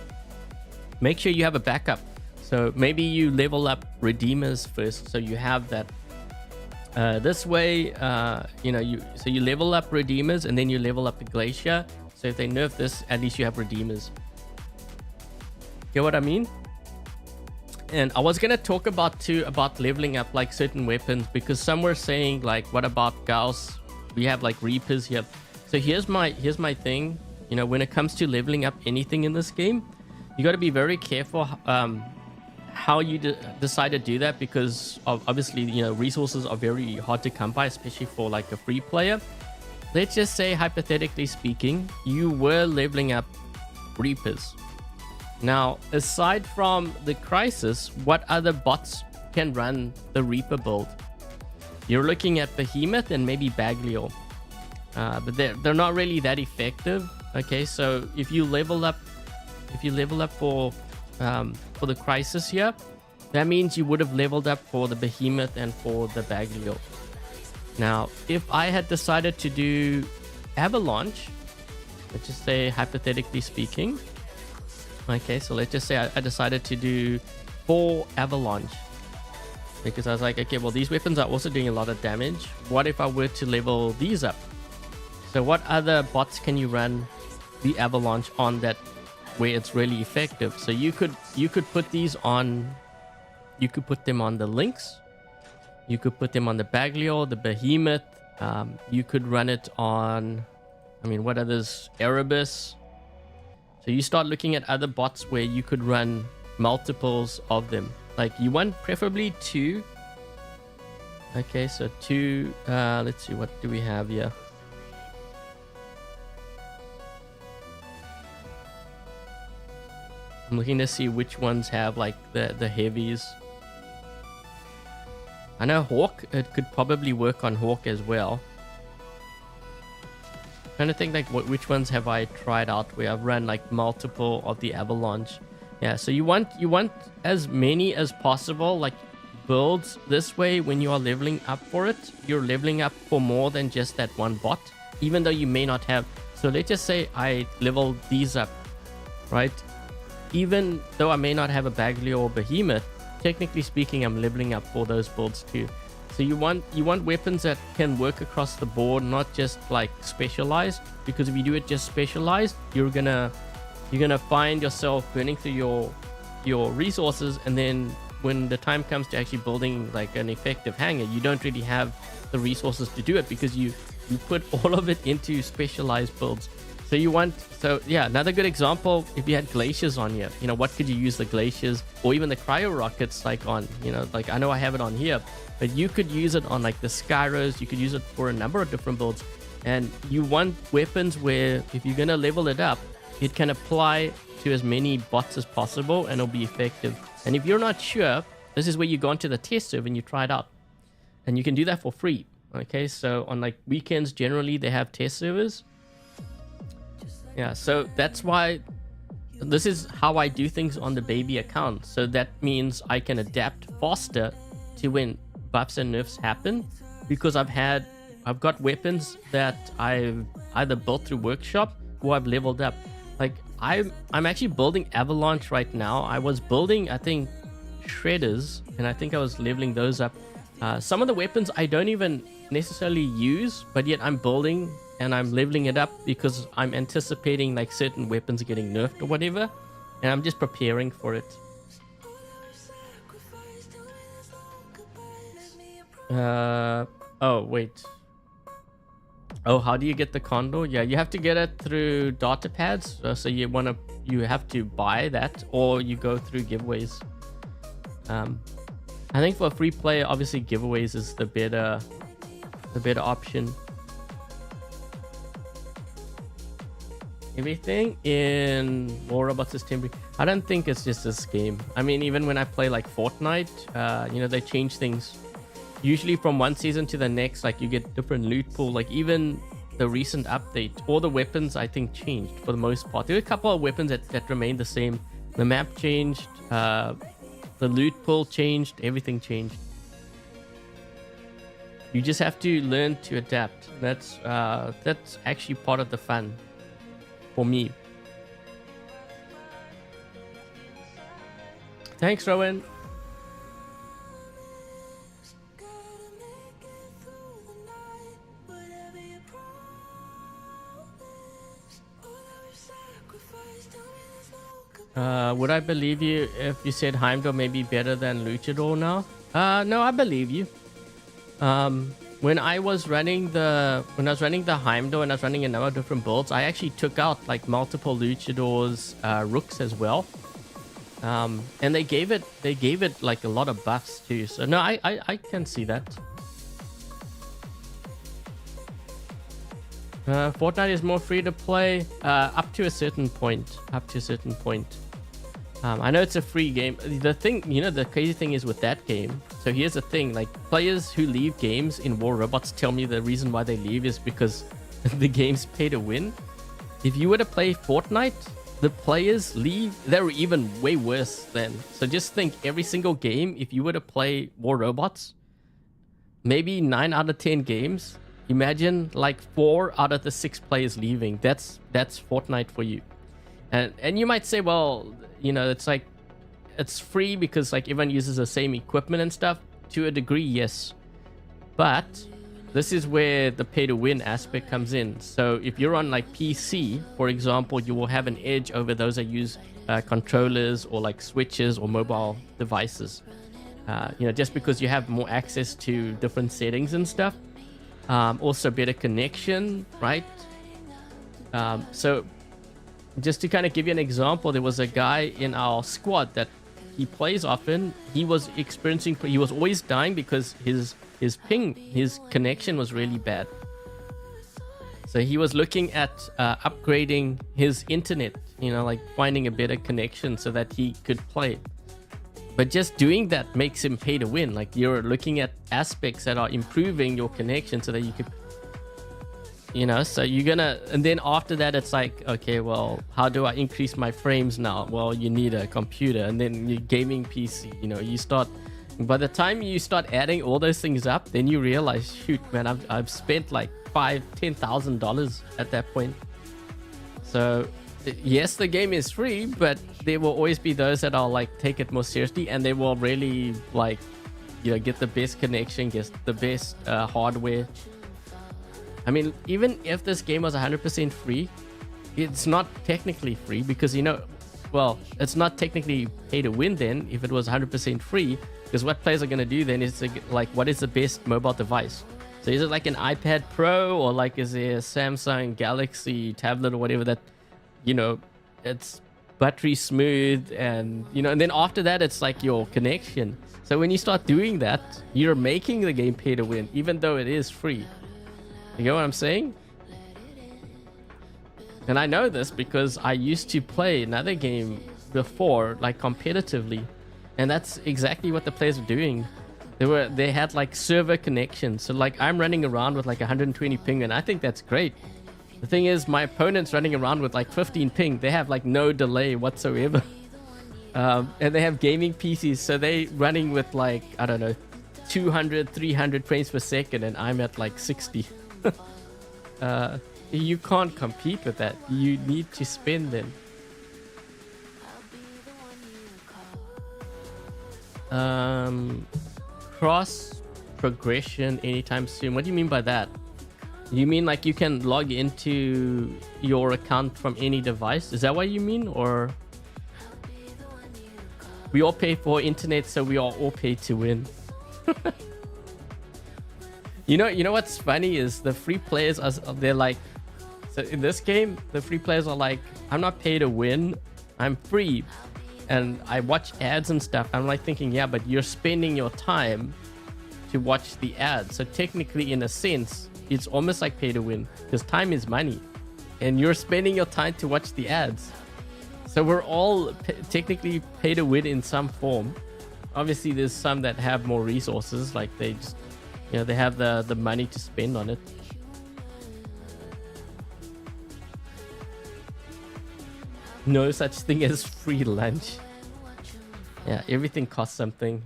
make sure you have a backup. So maybe you level up redeemers first, so you have that. This way, you know, you level up redeemers and then you level up the glacier. So if they nerf this, at least you have redeemers. Get what I mean? And I was gonna talk about leveling up like certain weapons, because some were saying like, what about Gauss? We have like Reapers here. So here's my thing. You know, when it comes to leveling up anything in this game, you got to be very careful how you decide to do that, because obviously, you know, resources are very hard to come by, especially for like a free player. Let's just say, hypothetically speaking, you were leveling up Reapers. Now, aside from the Crisis, what other bots can run the Reaper build? You're looking at Behemoth and maybe Baglio, but they're not really that effective. Okay, so if you level up for the Crisis here, that means you would have leveled up for the Behemoth and for the Baglio. Now, if I had decided to do Avalanche, let's just say hypothetically speaking, okay, so let's just say I decided to do 4 Avalanche, because I was like, okay, well, these weapons are also doing a lot of damage. What if I were to level these up? So what other bots can you run the Avalanche on that where it's really effective? So you could put these on, you could put them on the Lynx, you could put them on the Baglio, the Behemoth, you could run it on, I mean, what others? Erebus. So you start looking at other bots where you could run multiples of them. Like you want preferably 2. Okay, so 2. Let's see, what do we have here? I'm looking to see which ones have like the heavies. I know Hawk, it could probably work on Hawk as well. Trying to think like which ones have I tried out where I've run like multiple of the Avalanche. Yeah, so you want as many as possible like builds. This way, when you are leveling up for it, you're leveling up for more than just that one bot, even though you may not have. So let's just say I leveled these up, right? Even though I may not have a Baglio or Behemoth, technically speaking, I'm leveling up for those builds too. So you want weapons that can work across the board, not just like specialized, because if you do it just specialized, you're gonna find yourself burning through your resources, and then when the time comes to actually building like an effective hangar, you don't really have the resources to do it, because you put all of it into specialized builds. So yeah, another good example, if you had glaciers on here, you know, what could you use the glaciers or even the cryo rockets like on, you know, like I know I have it on here, but you could use it on like the Skyros, you could use it for a number of different builds. And you want weapons where if you're going to level it up, it can apply to as many bots as possible and it'll be effective. And if you're not sure, this is where you go onto the test server and you try it out. And you can do that for free. Okay, so on like weekends, generally they have test servers. Yeah, so that's why this is how I do things on the baby account. So that means I can adapt faster to when buffs and nerfs happen, because I've got weapons that I've either built through workshop or I've leveled up. Like I'm actually building Avalanche right now. I was building, I think, Shredders, and I think I was leveling those up. Some of the weapons I don't even necessarily use, but yet I'm building and I'm leveling it up because I'm anticipating like certain weapons getting nerfed or whatever, and I'm just preparing for it. Oh wait. Oh, how do you get the Condor? Yeah, you have to get it through data pads. So you have to buy that, or you go through giveaways. I think for a free player, obviously giveaways is the better option. Everything in War Robots is temporary. I don't think it's just this game. I mean, even when I play like Fortnite, you know, they change things. Usually from one season to the next, like you get different loot pool. Like even the recent update, all the weapons I think changed for the most part. There were a couple of weapons that remained the same. The map changed, the loot pool changed, everything changed. You just have to learn to adapt. That's actually part of the fun for me. Thanks, Rowan. Would I believe you if you said Heimdall may be better than Luchador now? No, I believe you. When I was running the Heimdall and I was running a number of different builds, I actually took out like multiple Luchador's rooks as well. And they gave it like a lot of buffs too. So no, I can see that. Fortnite is more free to play up to a certain point. I know it's a free game. The thing, the crazy thing is with that game. So here's the thing: like players who leave games in War Robots tell me the reason why they leave is because the game's pay to win. If you were to play Fortnite, the players leave. They're even way worse then. So just think, every single game, if you were to play War Robots, maybe 9 out of 10 games. Imagine like 4 out of the 6 players leaving. That's Fortnite for you. And you might say, well, it's like it's free because like everyone uses the same equipment and stuff. To a degree, yes. But this is where the pay to win aspect comes in. So if you're on like PC, for example, you will have an edge over those that use controllers or like switches or mobile devices. Just because you have more access to different settings and stuff. Also better connection, right? So just to kind of give you an example, there was a guy in our squad that he plays often. He was always dying because his connection was really bad. So he was looking at upgrading his internet, like finding a better connection so that he could play. But just doing that makes him pay to win. Like you're looking at aspects that are improving your connection so that you could, so you're gonna, and then after that, it's like, okay, well, how do I increase my frames now? Well, you need a computer, and then your gaming PC, you start, by the time you start adding all those things up, then you realize, shoot, man, I've spent like $10,000 at that point. So yes, the game is free, but there will always be those that are like take it more seriously, and they will really like get the best connection, get the best hardware. I mean, even if this game was 100% free, it's not technically free because well, it's not technically pay to win then if it was 100% free, because what players are going to do then is like, what is the best mobile device? So is it like an iPad Pro, or like is there a Samsung Galaxy tablet or whatever that it's buttery smooth, and and then after that it's like your connection. So when you start doing that, you're making the game pay to win even though it is free. You know what I'm saying? And I know this because I used to play another game before, like competitively, and that's exactly what the players were doing. They had like server connections. So like I'm running around with like 120 ping, and I think that's great. The thing is, my opponent's running around with like 15 ping. They have like no delay whatsoever. And they have gaming PCs, so they running with like, I don't know, 200, 300 frames per second, and I'm at like 60. You can't compete with that. You need to spend them. Cross progression anytime soon. What do you mean by that? You mean like you can log into your account from any device? Is that what you mean? Or we all pay for internet, so we are all paid to win. You know what's funny is the free players they're like, so in this game the free players are like, I'm not paid to win, I'm free, and I watch ads and stuff. I'm like thinking, yeah, but you're spending your time to watch the ads, so technically in a sense it's almost like pay to win because time is money and you're spending your time to watch the ads. So we're all technically pay to win in some form. Obviously there's some that have more resources, like they just they have the money to spend on it. No such thing as free lunch. Yeah, everything costs something.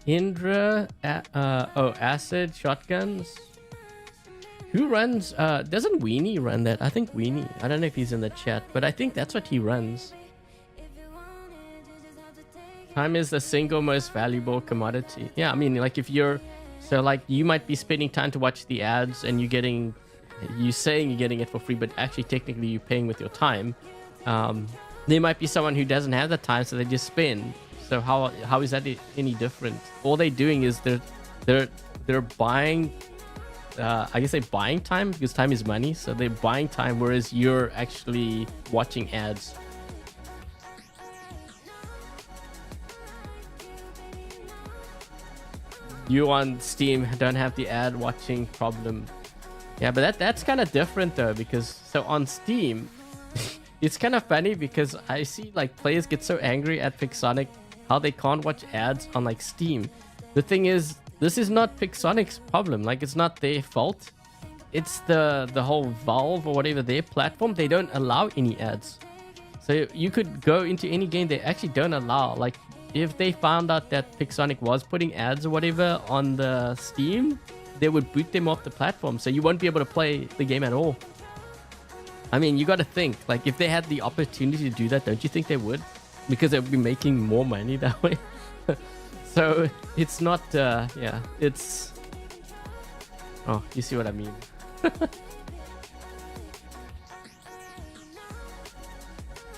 Indra, acid shotguns. Who runs? Doesn't Weenie run that? I think Weenie. I don't know if he's in the chat, but I think that's what he runs. Time is the single most valuable commodity. Yeah, I mean, like if you're, so like you might be spending time to watch the ads and you're getting, you saying you're getting it for free, but actually technically you're paying with your time. There might be someone who doesn't have the time, so they just spend. So how is that any different? All they're doing is they're buying. I guess they're buying time because time is money. So they're buying time, whereas you're actually watching ads. You on Steam don't have the ad watching problem. Yeah, but that's kind of different though, because so on Steam, it's kind of funny because I see like players get so angry at Pixonic how they can't watch ads on like Steam. The thing is, this is not Pixonic's problem. Like, it's not their fault. It's the whole Valve or whatever, their platform. They don't allow any ads. So you could go into any game, they actually don't allow. Like, if they found out that Pixonic was putting ads or whatever on the Steam, they would boot them off the platform. So you won't be able to play the game at all. I mean, you got to think, like, if they had the opportunity to do that, don't you think they would? Because they would be making more money that way. So it's not, yeah, it's... Oh, you see what I mean?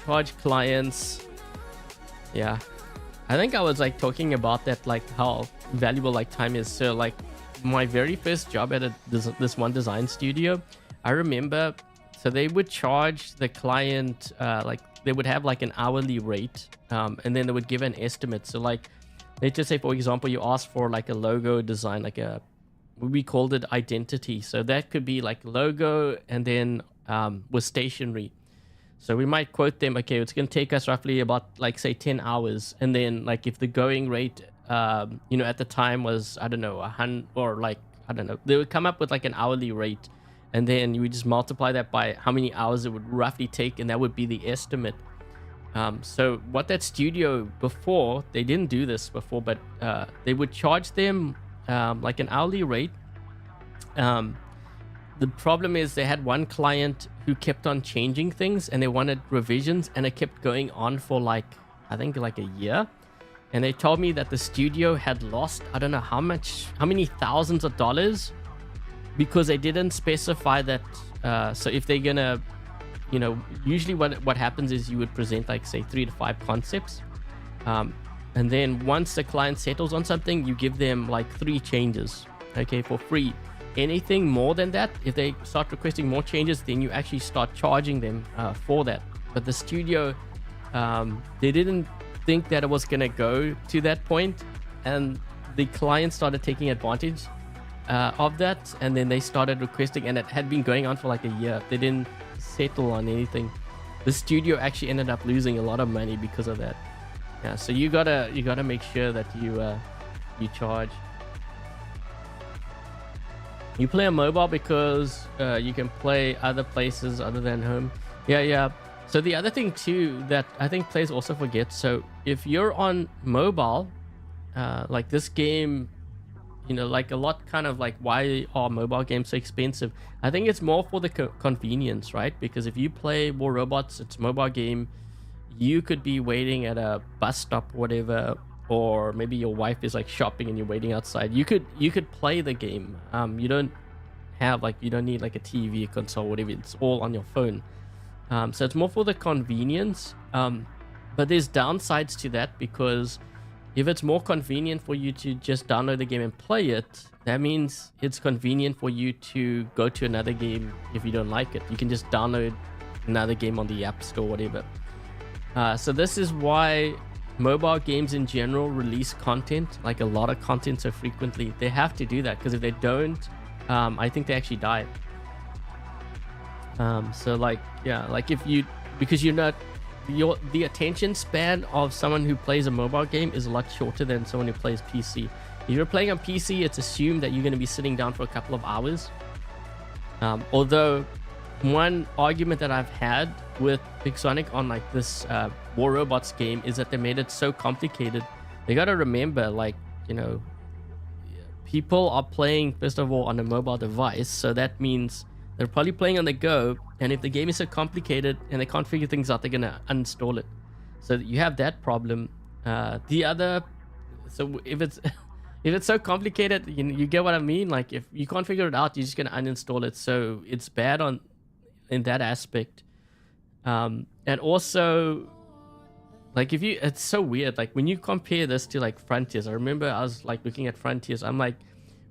Charge clients. Yeah. I think I was like talking about that, like how valuable like time is. So like my very first job at this one design studio, I remember, so they would charge the client, like they would have like an hourly rate, and then they would give an estimate. So like, let's just say, for example, you ask for like a logo design, like we called it identity. So that could be like logo and then with stationery. So we might quote them, okay, it's going to take us roughly about like say 10 hours. And then like if the going rate, you know, at the time was, I don't know, 100 or like, I don't know, they would come up with like an hourly rate. And then you would just multiply that by how many hours it would roughly take. And that would be the estimate. So what that studio before, they didn't do this before, but they would charge them like an hourly rate. The problem is they had one client who kept on changing things and they wanted revisions, and it kept going on for like, I think like a year. And they told me that the studio had lost, I don't know how many thousands of dollars, because they didn't specify that. So if they're gonna, you know, usually what happens is you would present like say 3 to 5 concepts, and then once the client settles on something, you give them like 3 changes, okay, for free. Anything more than that, if they start requesting more changes, then you actually start charging them for that. But the studio, they didn't think that it was gonna go to that point, and the client started taking advantage of that, and then they started requesting, and it had been going on for like a year. They didn't settle on anything. The studio actually ended up losing a lot of money because of that. Yeah, so you gotta make sure that you charge. You play on mobile because you can play other places other than home. Yeah. So the other thing too that I think players also forget, so if you're on mobile, like this game, you know, like a lot kind of like, why are mobile games so expensive? I think it's more for the convenience, right? Because if you play War Robots, it's a mobile game. You could be waiting at a bus stop or whatever, or maybe your wife is like shopping and you're waiting outside. You could play the game. You don't need like a TV, a console, whatever. It's all on your phone. So it's more for the convenience. But there's downsides to that, because if it's more convenient for you to just download the game and play it, that means it's convenient for you to go to another game if you don't like it. You can just download another game on the App Store, whatever. So this is why mobile games in general release content, like a lot of content, so frequently. They have to do that, because if they don't, I think they actually die. So like, yeah, like if you, because you're not, the attention span of someone who plays a mobile game is a lot shorter than someone who plays PC. If you're playing on PC, it's assumed that you're going to be sitting down for a couple of hours. Although one argument that I've had with Pixonic on like this War Robots game is that they made it so complicated. They got to remember, like, you know, people are playing first of all on a mobile device, so that means they're probably playing on the go, and if the game is so complicated and they can't figure things out, they're gonna uninstall it. So you have that problem. The other, so if it's if it's so complicated, you get what I mean. Like if you can't figure it out, you're just gonna uninstall it. So it's bad in that aspect. And also, like if you, it's so weird. Like when you compare this to like Frontiers, I remember I was like looking at Frontiers. I'm like,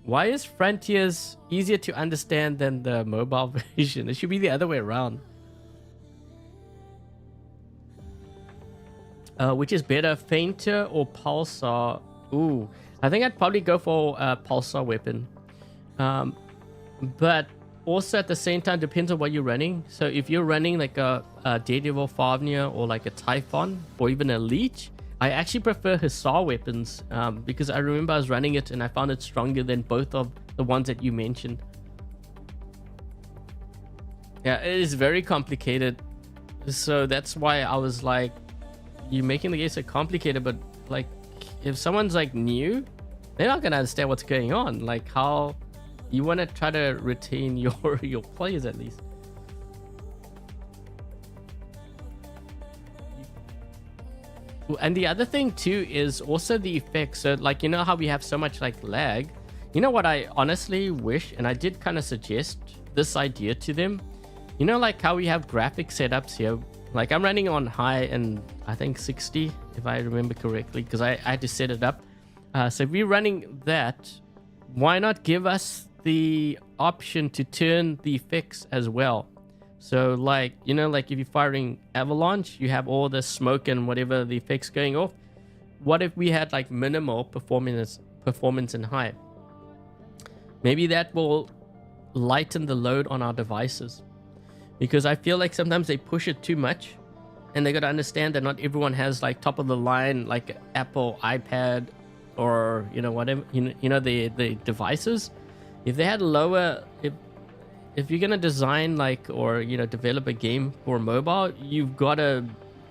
why is Frontiers easier to understand than the mobile version? It should be the other way around. Which is better, Fainter or Pulsar? Ooh, I think I'd probably go for a Pulsar weapon. But also at the same time, depends on what you're running. So if you're running like a Daredevil Fafnir or like a Typhon or even a Leech, I actually prefer Hussar weapons because I remember I was running it and I found it stronger than both of the ones that you mentioned. Yeah, it is very complicated. So that's why I was like, you're making the game so complicated, but like if someone's like new, they're not going to understand what's going on. Like how you want to try to retain your players at least. And the other thing too is also the effects. So like, you know how we have so much like lag? You know what I honestly wish, and I did kind of suggest this idea to them. You know like how we have graphic setups here? Like I'm running on high and I think 60 if I remember correctly, because I had to set it up. So if we're running that, why not give us the option to turn the effects as well? So like, you know, like if you're firing Avalanche, you have all the smoke and whatever the effects going off. What if we had like minimal performance and high? Maybe that will lighten the load on our devices, because I feel like sometimes they push it too much, and they got to understand that not everyone has like top of the line like Apple iPad or you know whatever, you know the devices. If they had lower, if you're gonna design like or you know develop a game for mobile, you've got to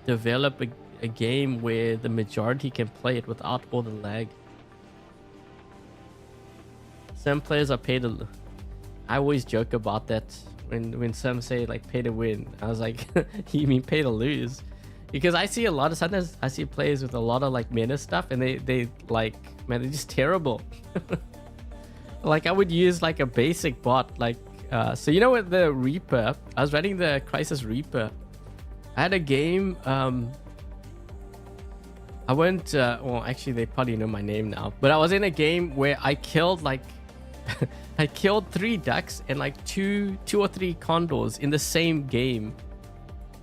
develop a game where the majority can play it without all the lag. Some players are paid to, I always joke about that when some say like pay to win. I was like, you mean pay to lose? Because I see a lot of, sometimes I see players with a lot of like meta stuff, and they like, man, they're just terrible. Like I would use like a basic bot, like so you know with the Reaper, I was running the Crisis Reaper. I had a game, I went well actually they probably know my name now, but I was in a game where I killed like I killed 3 ducks and like two or three condors in the same game,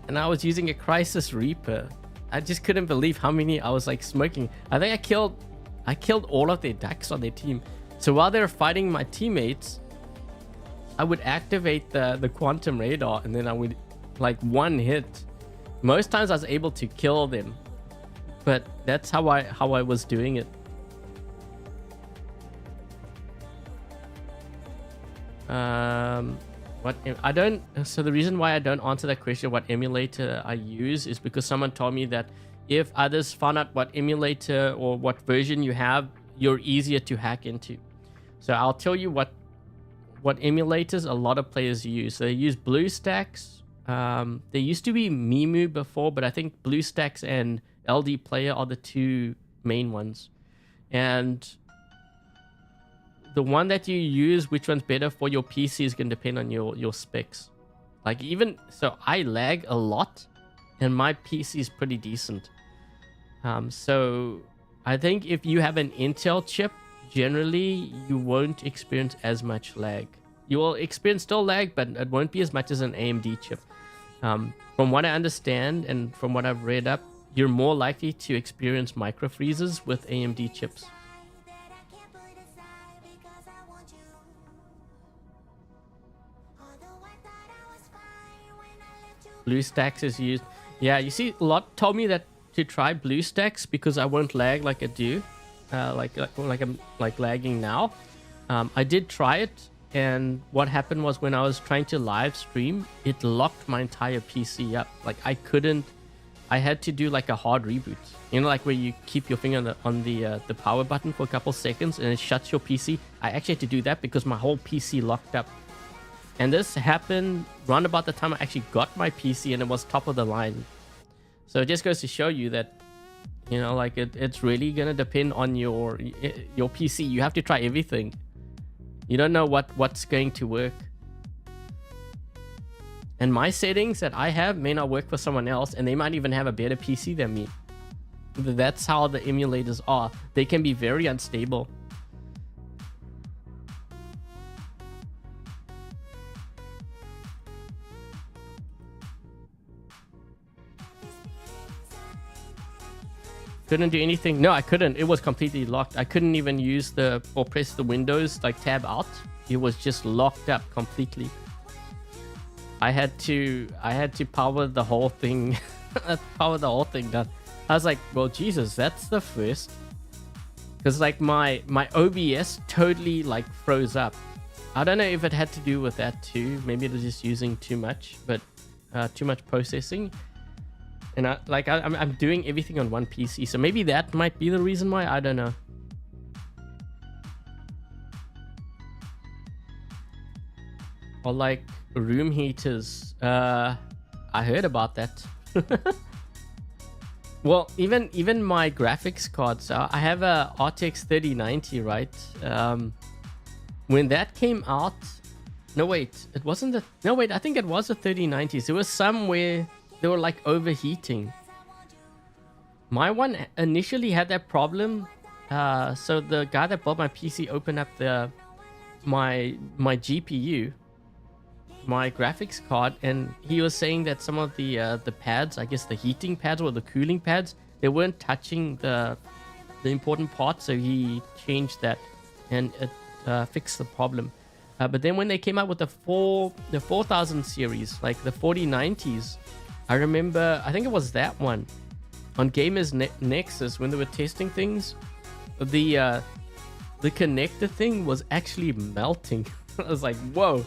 and I was using a Crisis Reaper. I just couldn't believe how many I was like smoking. I think I killed all of their ducks on their team. So while they're fighting my teammates, I would activate the quantum radar, and then I would like one hit. Most times I was able to kill them, but that's how I was doing it. So the reason why I don't answer that question, what emulator I use, is because someone told me that if others found out what emulator or what version you have, you're easier to hack into. So I'll tell you what emulators a lot of players use. So they use BlueStacks. There used to be Mimu before, but I think BlueStacks and LD Player are the 2 main ones. And the one that you use, which one's better for your PC, is going to depend on your specs. Like even, so I lag a lot and my PC is pretty decent. So I think if you have an Intel chip, generally you won't experience as much lag. You will experience still lag, but it won't be as much as an AMD chip. From what I understand and from what I've read up, you're more likely to experience micro freezes with AMD chips. BlueStacks is used. Yeah, you see, a lot told me that to try BlueStacks because I won't lag like I do, like I'm like lagging now. I did try it, and what happened was when I was trying to live stream, it locked my entire PC up. Like I couldn't. I had to do like a hard reboot. You know, like where you keep your finger on the power button for a couple seconds and it shuts your PC. I actually had to do that because my whole PC locked up. And this happened round about the time I actually got my PC, and it was top of the line. So it just goes to show you that, you know, like it's really gonna depend on your PC. You have to try everything. You don't know what's going to work. And my settings that I have may not work for someone else, and they might even have a better PC than me. That's how the emulators are. They can be very unstable. Couldn't do anything. No, I couldn't. It was completely locked. I couldn't even use or press the Windows like tab out. It was just locked up completely. I had to power the whole thing. Power the whole thing down. I was like, well, Jesus, that's the first. Because like my OBS totally like froze up. I don't know if it had to do with that too. Maybe it was just using too much, but too much processing. And I'm doing everything on one PC, so maybe that might be the reason why. I don't know. Or like room heaters. I heard about that. Well, even my graphics cards. I have a RTX 3090, right? When that came out, no wait, it wasn't the. No wait, I think it was the 3090s. It was somewhere. They were like overheating. My one initially had that problem. So the guy that bought my PC opened up my GPU, my graphics card, and he was saying that some of the pads, I guess the heating pads or the cooling pads, they weren't touching the important parts. So he changed that, and it fixed the problem. But then when they came out with the 4000 series, like the 4090s. I remember, I think it was that one on Gamers Nexus when they were testing things. The connector thing was actually melting. I was like, whoa.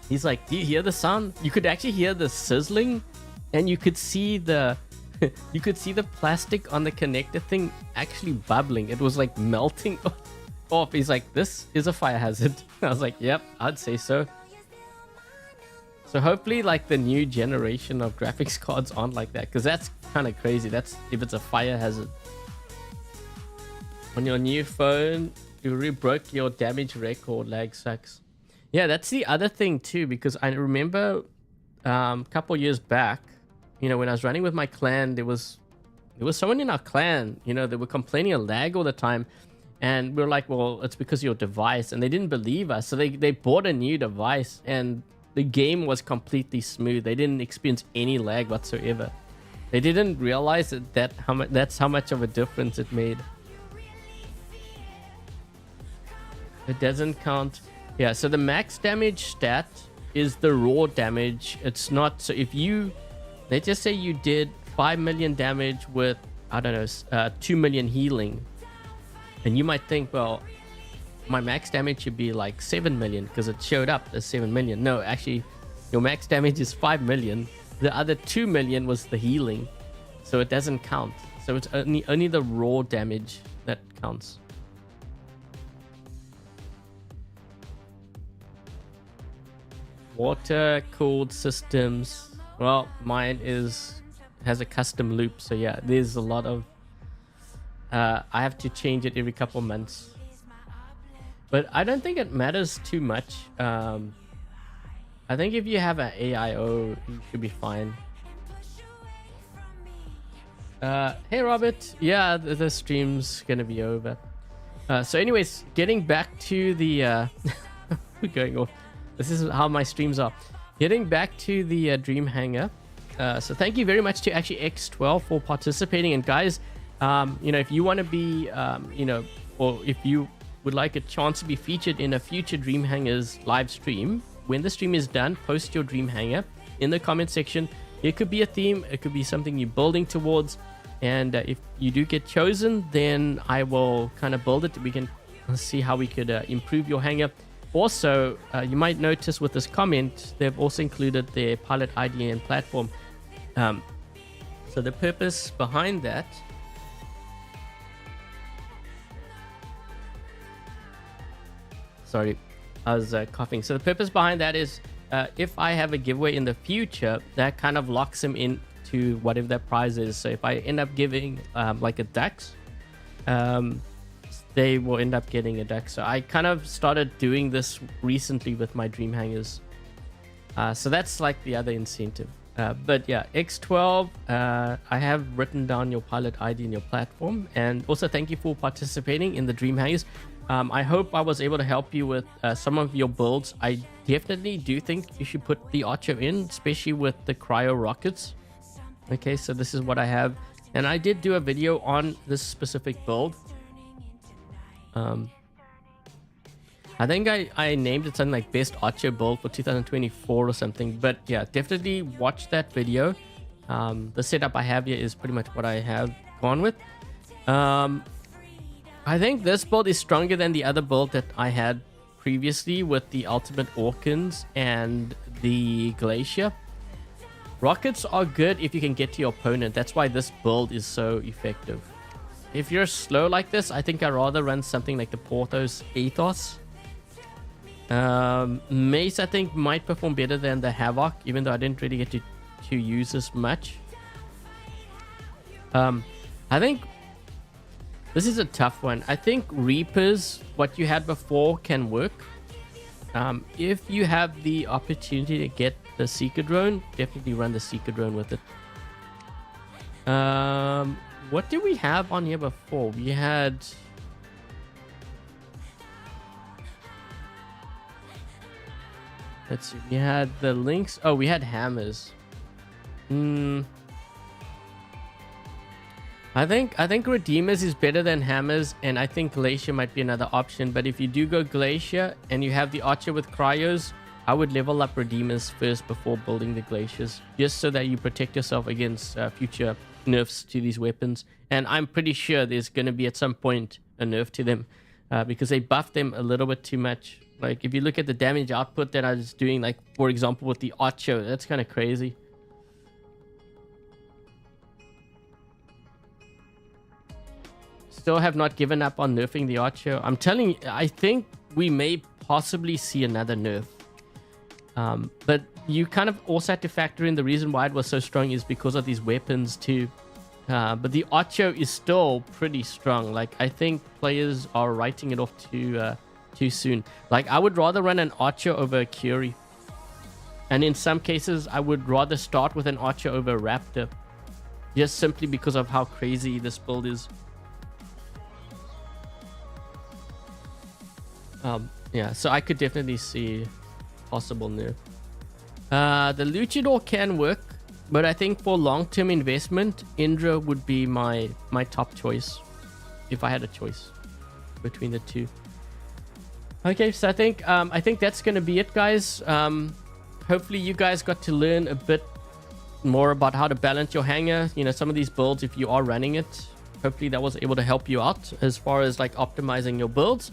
He's like, do you hear the sound? You could actually hear the sizzling, and you could see the plastic on the connector thing actually bubbling. It was like melting off. He's like, this is a fire hazard. I was like, yep, I'd say so. So hopefully like the new generation of graphics cards aren't like that, because that's kind of crazy. That's if it's a fire hazard. On your new phone, you re-broke your damage record. Lag sucks. Yeah, that's the other thing too, because I remember a couple years back, you know, when I was running with my clan, there was someone in our clan, you know, they were complaining of lag all the time. And we were like, well, it's because of your device. And they didn't believe us. So they bought a new device, and the game was completely smooth. They didn't experience any lag whatsoever. They didn't realize that's how much of a difference it made. It doesn't count. Yeah, so the max damage stat is the raw damage. It's not. So if you, let's just say you did 5 million damage with, I don't know, 2 million healing. And you might think, well, my max damage should be like 7 million because it showed up as 7 million. No, actually, your max damage is 5 million. The other 2 million was the healing. So it doesn't count. So it's only the raw damage that counts. Water cooled systems. Well, mine has a custom loop. So yeah, there's a lot of... I have to change it every couple months. But I don't think it matters too much. I think if you have an AIO, you should be fine. Hey Robert, yeah, the stream's gonna be over. So anyways, getting back to the we're going off. This is how my streams are. Getting back to the Dream Hangar. So thank you very much to actually X12 for participating. And guys, you know, if you want to be, you know, or if you would like a chance to be featured in a future Dream Hangars live stream, when the stream is done, post your Dream Hangar in the comment section. It could be a theme, it could be something you're building towards, and if you do get chosen, then I will kind of build it. We can see how we could improve your hangar. Also, you might notice with this comment, they've also included their pilot ID and platform. So the purpose behind that, sorry, I was coughing. So the purpose behind that is if I have a giveaway in the future, that kind of locks them into whatever that prize is. So if I end up giving like a Dax, they will end up getting a Dax. So I kind of started doing this recently with my Dream Hangars. So that's like the other incentive. But yeah, X12, I have written down your pilot ID and your platform. And also thank you for participating in the Dream Hangars. I hope I was able to help you with some of your builds. I definitely do think you should put the Archer in, especially with the cryo rockets. Okay, so this is what I have. And I did do a video on this specific build. I think I named it something like best Archer build for 2024 or something. But yeah, definitely watch that video. The setup I have here is pretty much what I have gone with. I think this build is stronger than the other build that I had previously with the Ultimate Orkans and the Glacier. Rockets are good if you can get to your opponent. That's why this build is so effective. If you're slow like this, I think I'd rather run something like the Porthos Ethos. Mace, I think, might perform better than the Havoc, even though I didn't really get to use this much. I think this is a tough one. I think Reapers, what you had before, can work. If you have the opportunity to get the Seeker Drone, definitely run the Seeker Drone with it. What did we have on here before? We had... Let's see. We had the Lynx. Oh, we had Hammers. I think Redeemers is better than Hammers, and I think Glacier might be another option. But if you do go Glacier and you have the Archer with Cryos, I would level up Redeemers first before building the Glaciers, just so that you protect yourself against future nerfs to these weapons. And I'm pretty sure there's going to be at some point a nerf to them because they buffed them a little bit too much. Like if you look at the damage output that I was doing, like for example with the Archer, that's kind of crazy. Still have not given up on nerfing the Archer. I'm telling you, I think we may possibly see another nerf. But you kind of also have to factor in the reason why it was so strong is because of these weapons too. But the Archer is still pretty strong. Like I think players are writing it off too soon. Like I would rather run an Archer over a Curie. And in some cases, I would rather start with an Archer over a Raptor. Just simply because of how crazy this build is. Yeah, so I could definitely see possible nerf. The Luchador can work, but I think for long-term investment, Indra would be my top choice if I had a choice between the two. Okay, so I think that's gonna be it, guys. Hopefully you guys got to learn a bit more about how to balance your hangar. You know, some of these builds, if you are running it, hopefully that was able to help you out as far as like optimizing your builds.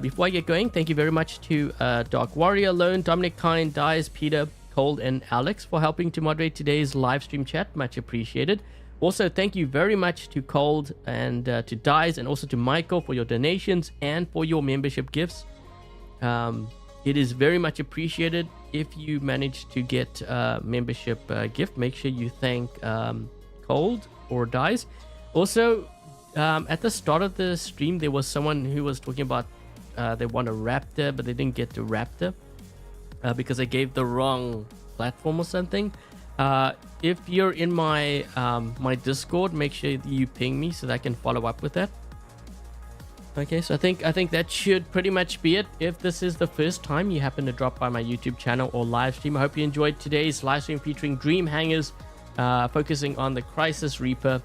Before I get going, thank you very much to Dark Warrior, Lone, Dominic, Kind, Dies, Peter, Cold, and Alex for helping to moderate today's live stream chat. Much appreciated. Also, thank you very much to Cold and to Dies, and also to Michael for your donations and for your membership gifts. It is very much appreciated. If you manage to get a membership gift, make sure you thank Cold or Dies. Also, at the start of the stream, there was someone who was talking about they want a Raptor, but they didn't get the Raptor because they gave the wrong platform or something. If you're in my my Discord, make sure you ping me so that I can follow up with that. Okay, so I think that should pretty much be it. If this is the first time you happen to drop by my YouTube channel or live stream, I hope you enjoyed today's live stream featuring Dream Hangars, focusing on the Crisis Reaper.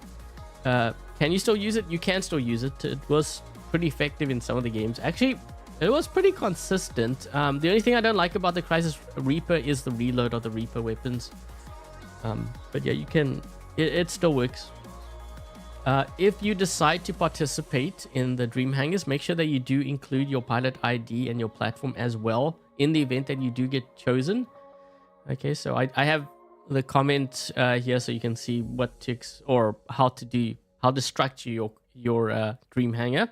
Can you still use it? You can still use it. It was pretty effective in some of the games. Actually, it was pretty consistent. The only thing I don't like about the Crisis Reaper is the reload of the Reaper weapons. But yeah, you can, it still works. If you decide to participate in the Dream Hangars, make sure that you do include your pilot ID and your platform as well in the event that you do get chosen. Okay, so I have the comment here so you can see what ticks or how to structure your Dream Hangar.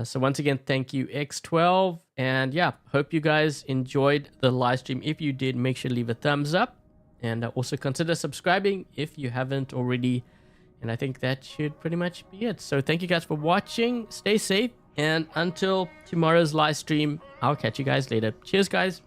So once again, thank you X12, and yeah, hope you guys enjoyed the live stream. If you did, make sure to leave a thumbs up, and also consider subscribing if you haven't already. And I think that should pretty much be it. So thank you guys for watching. Stay safe. And until tomorrow's live stream, I'll catch you guys later. Cheers, guys.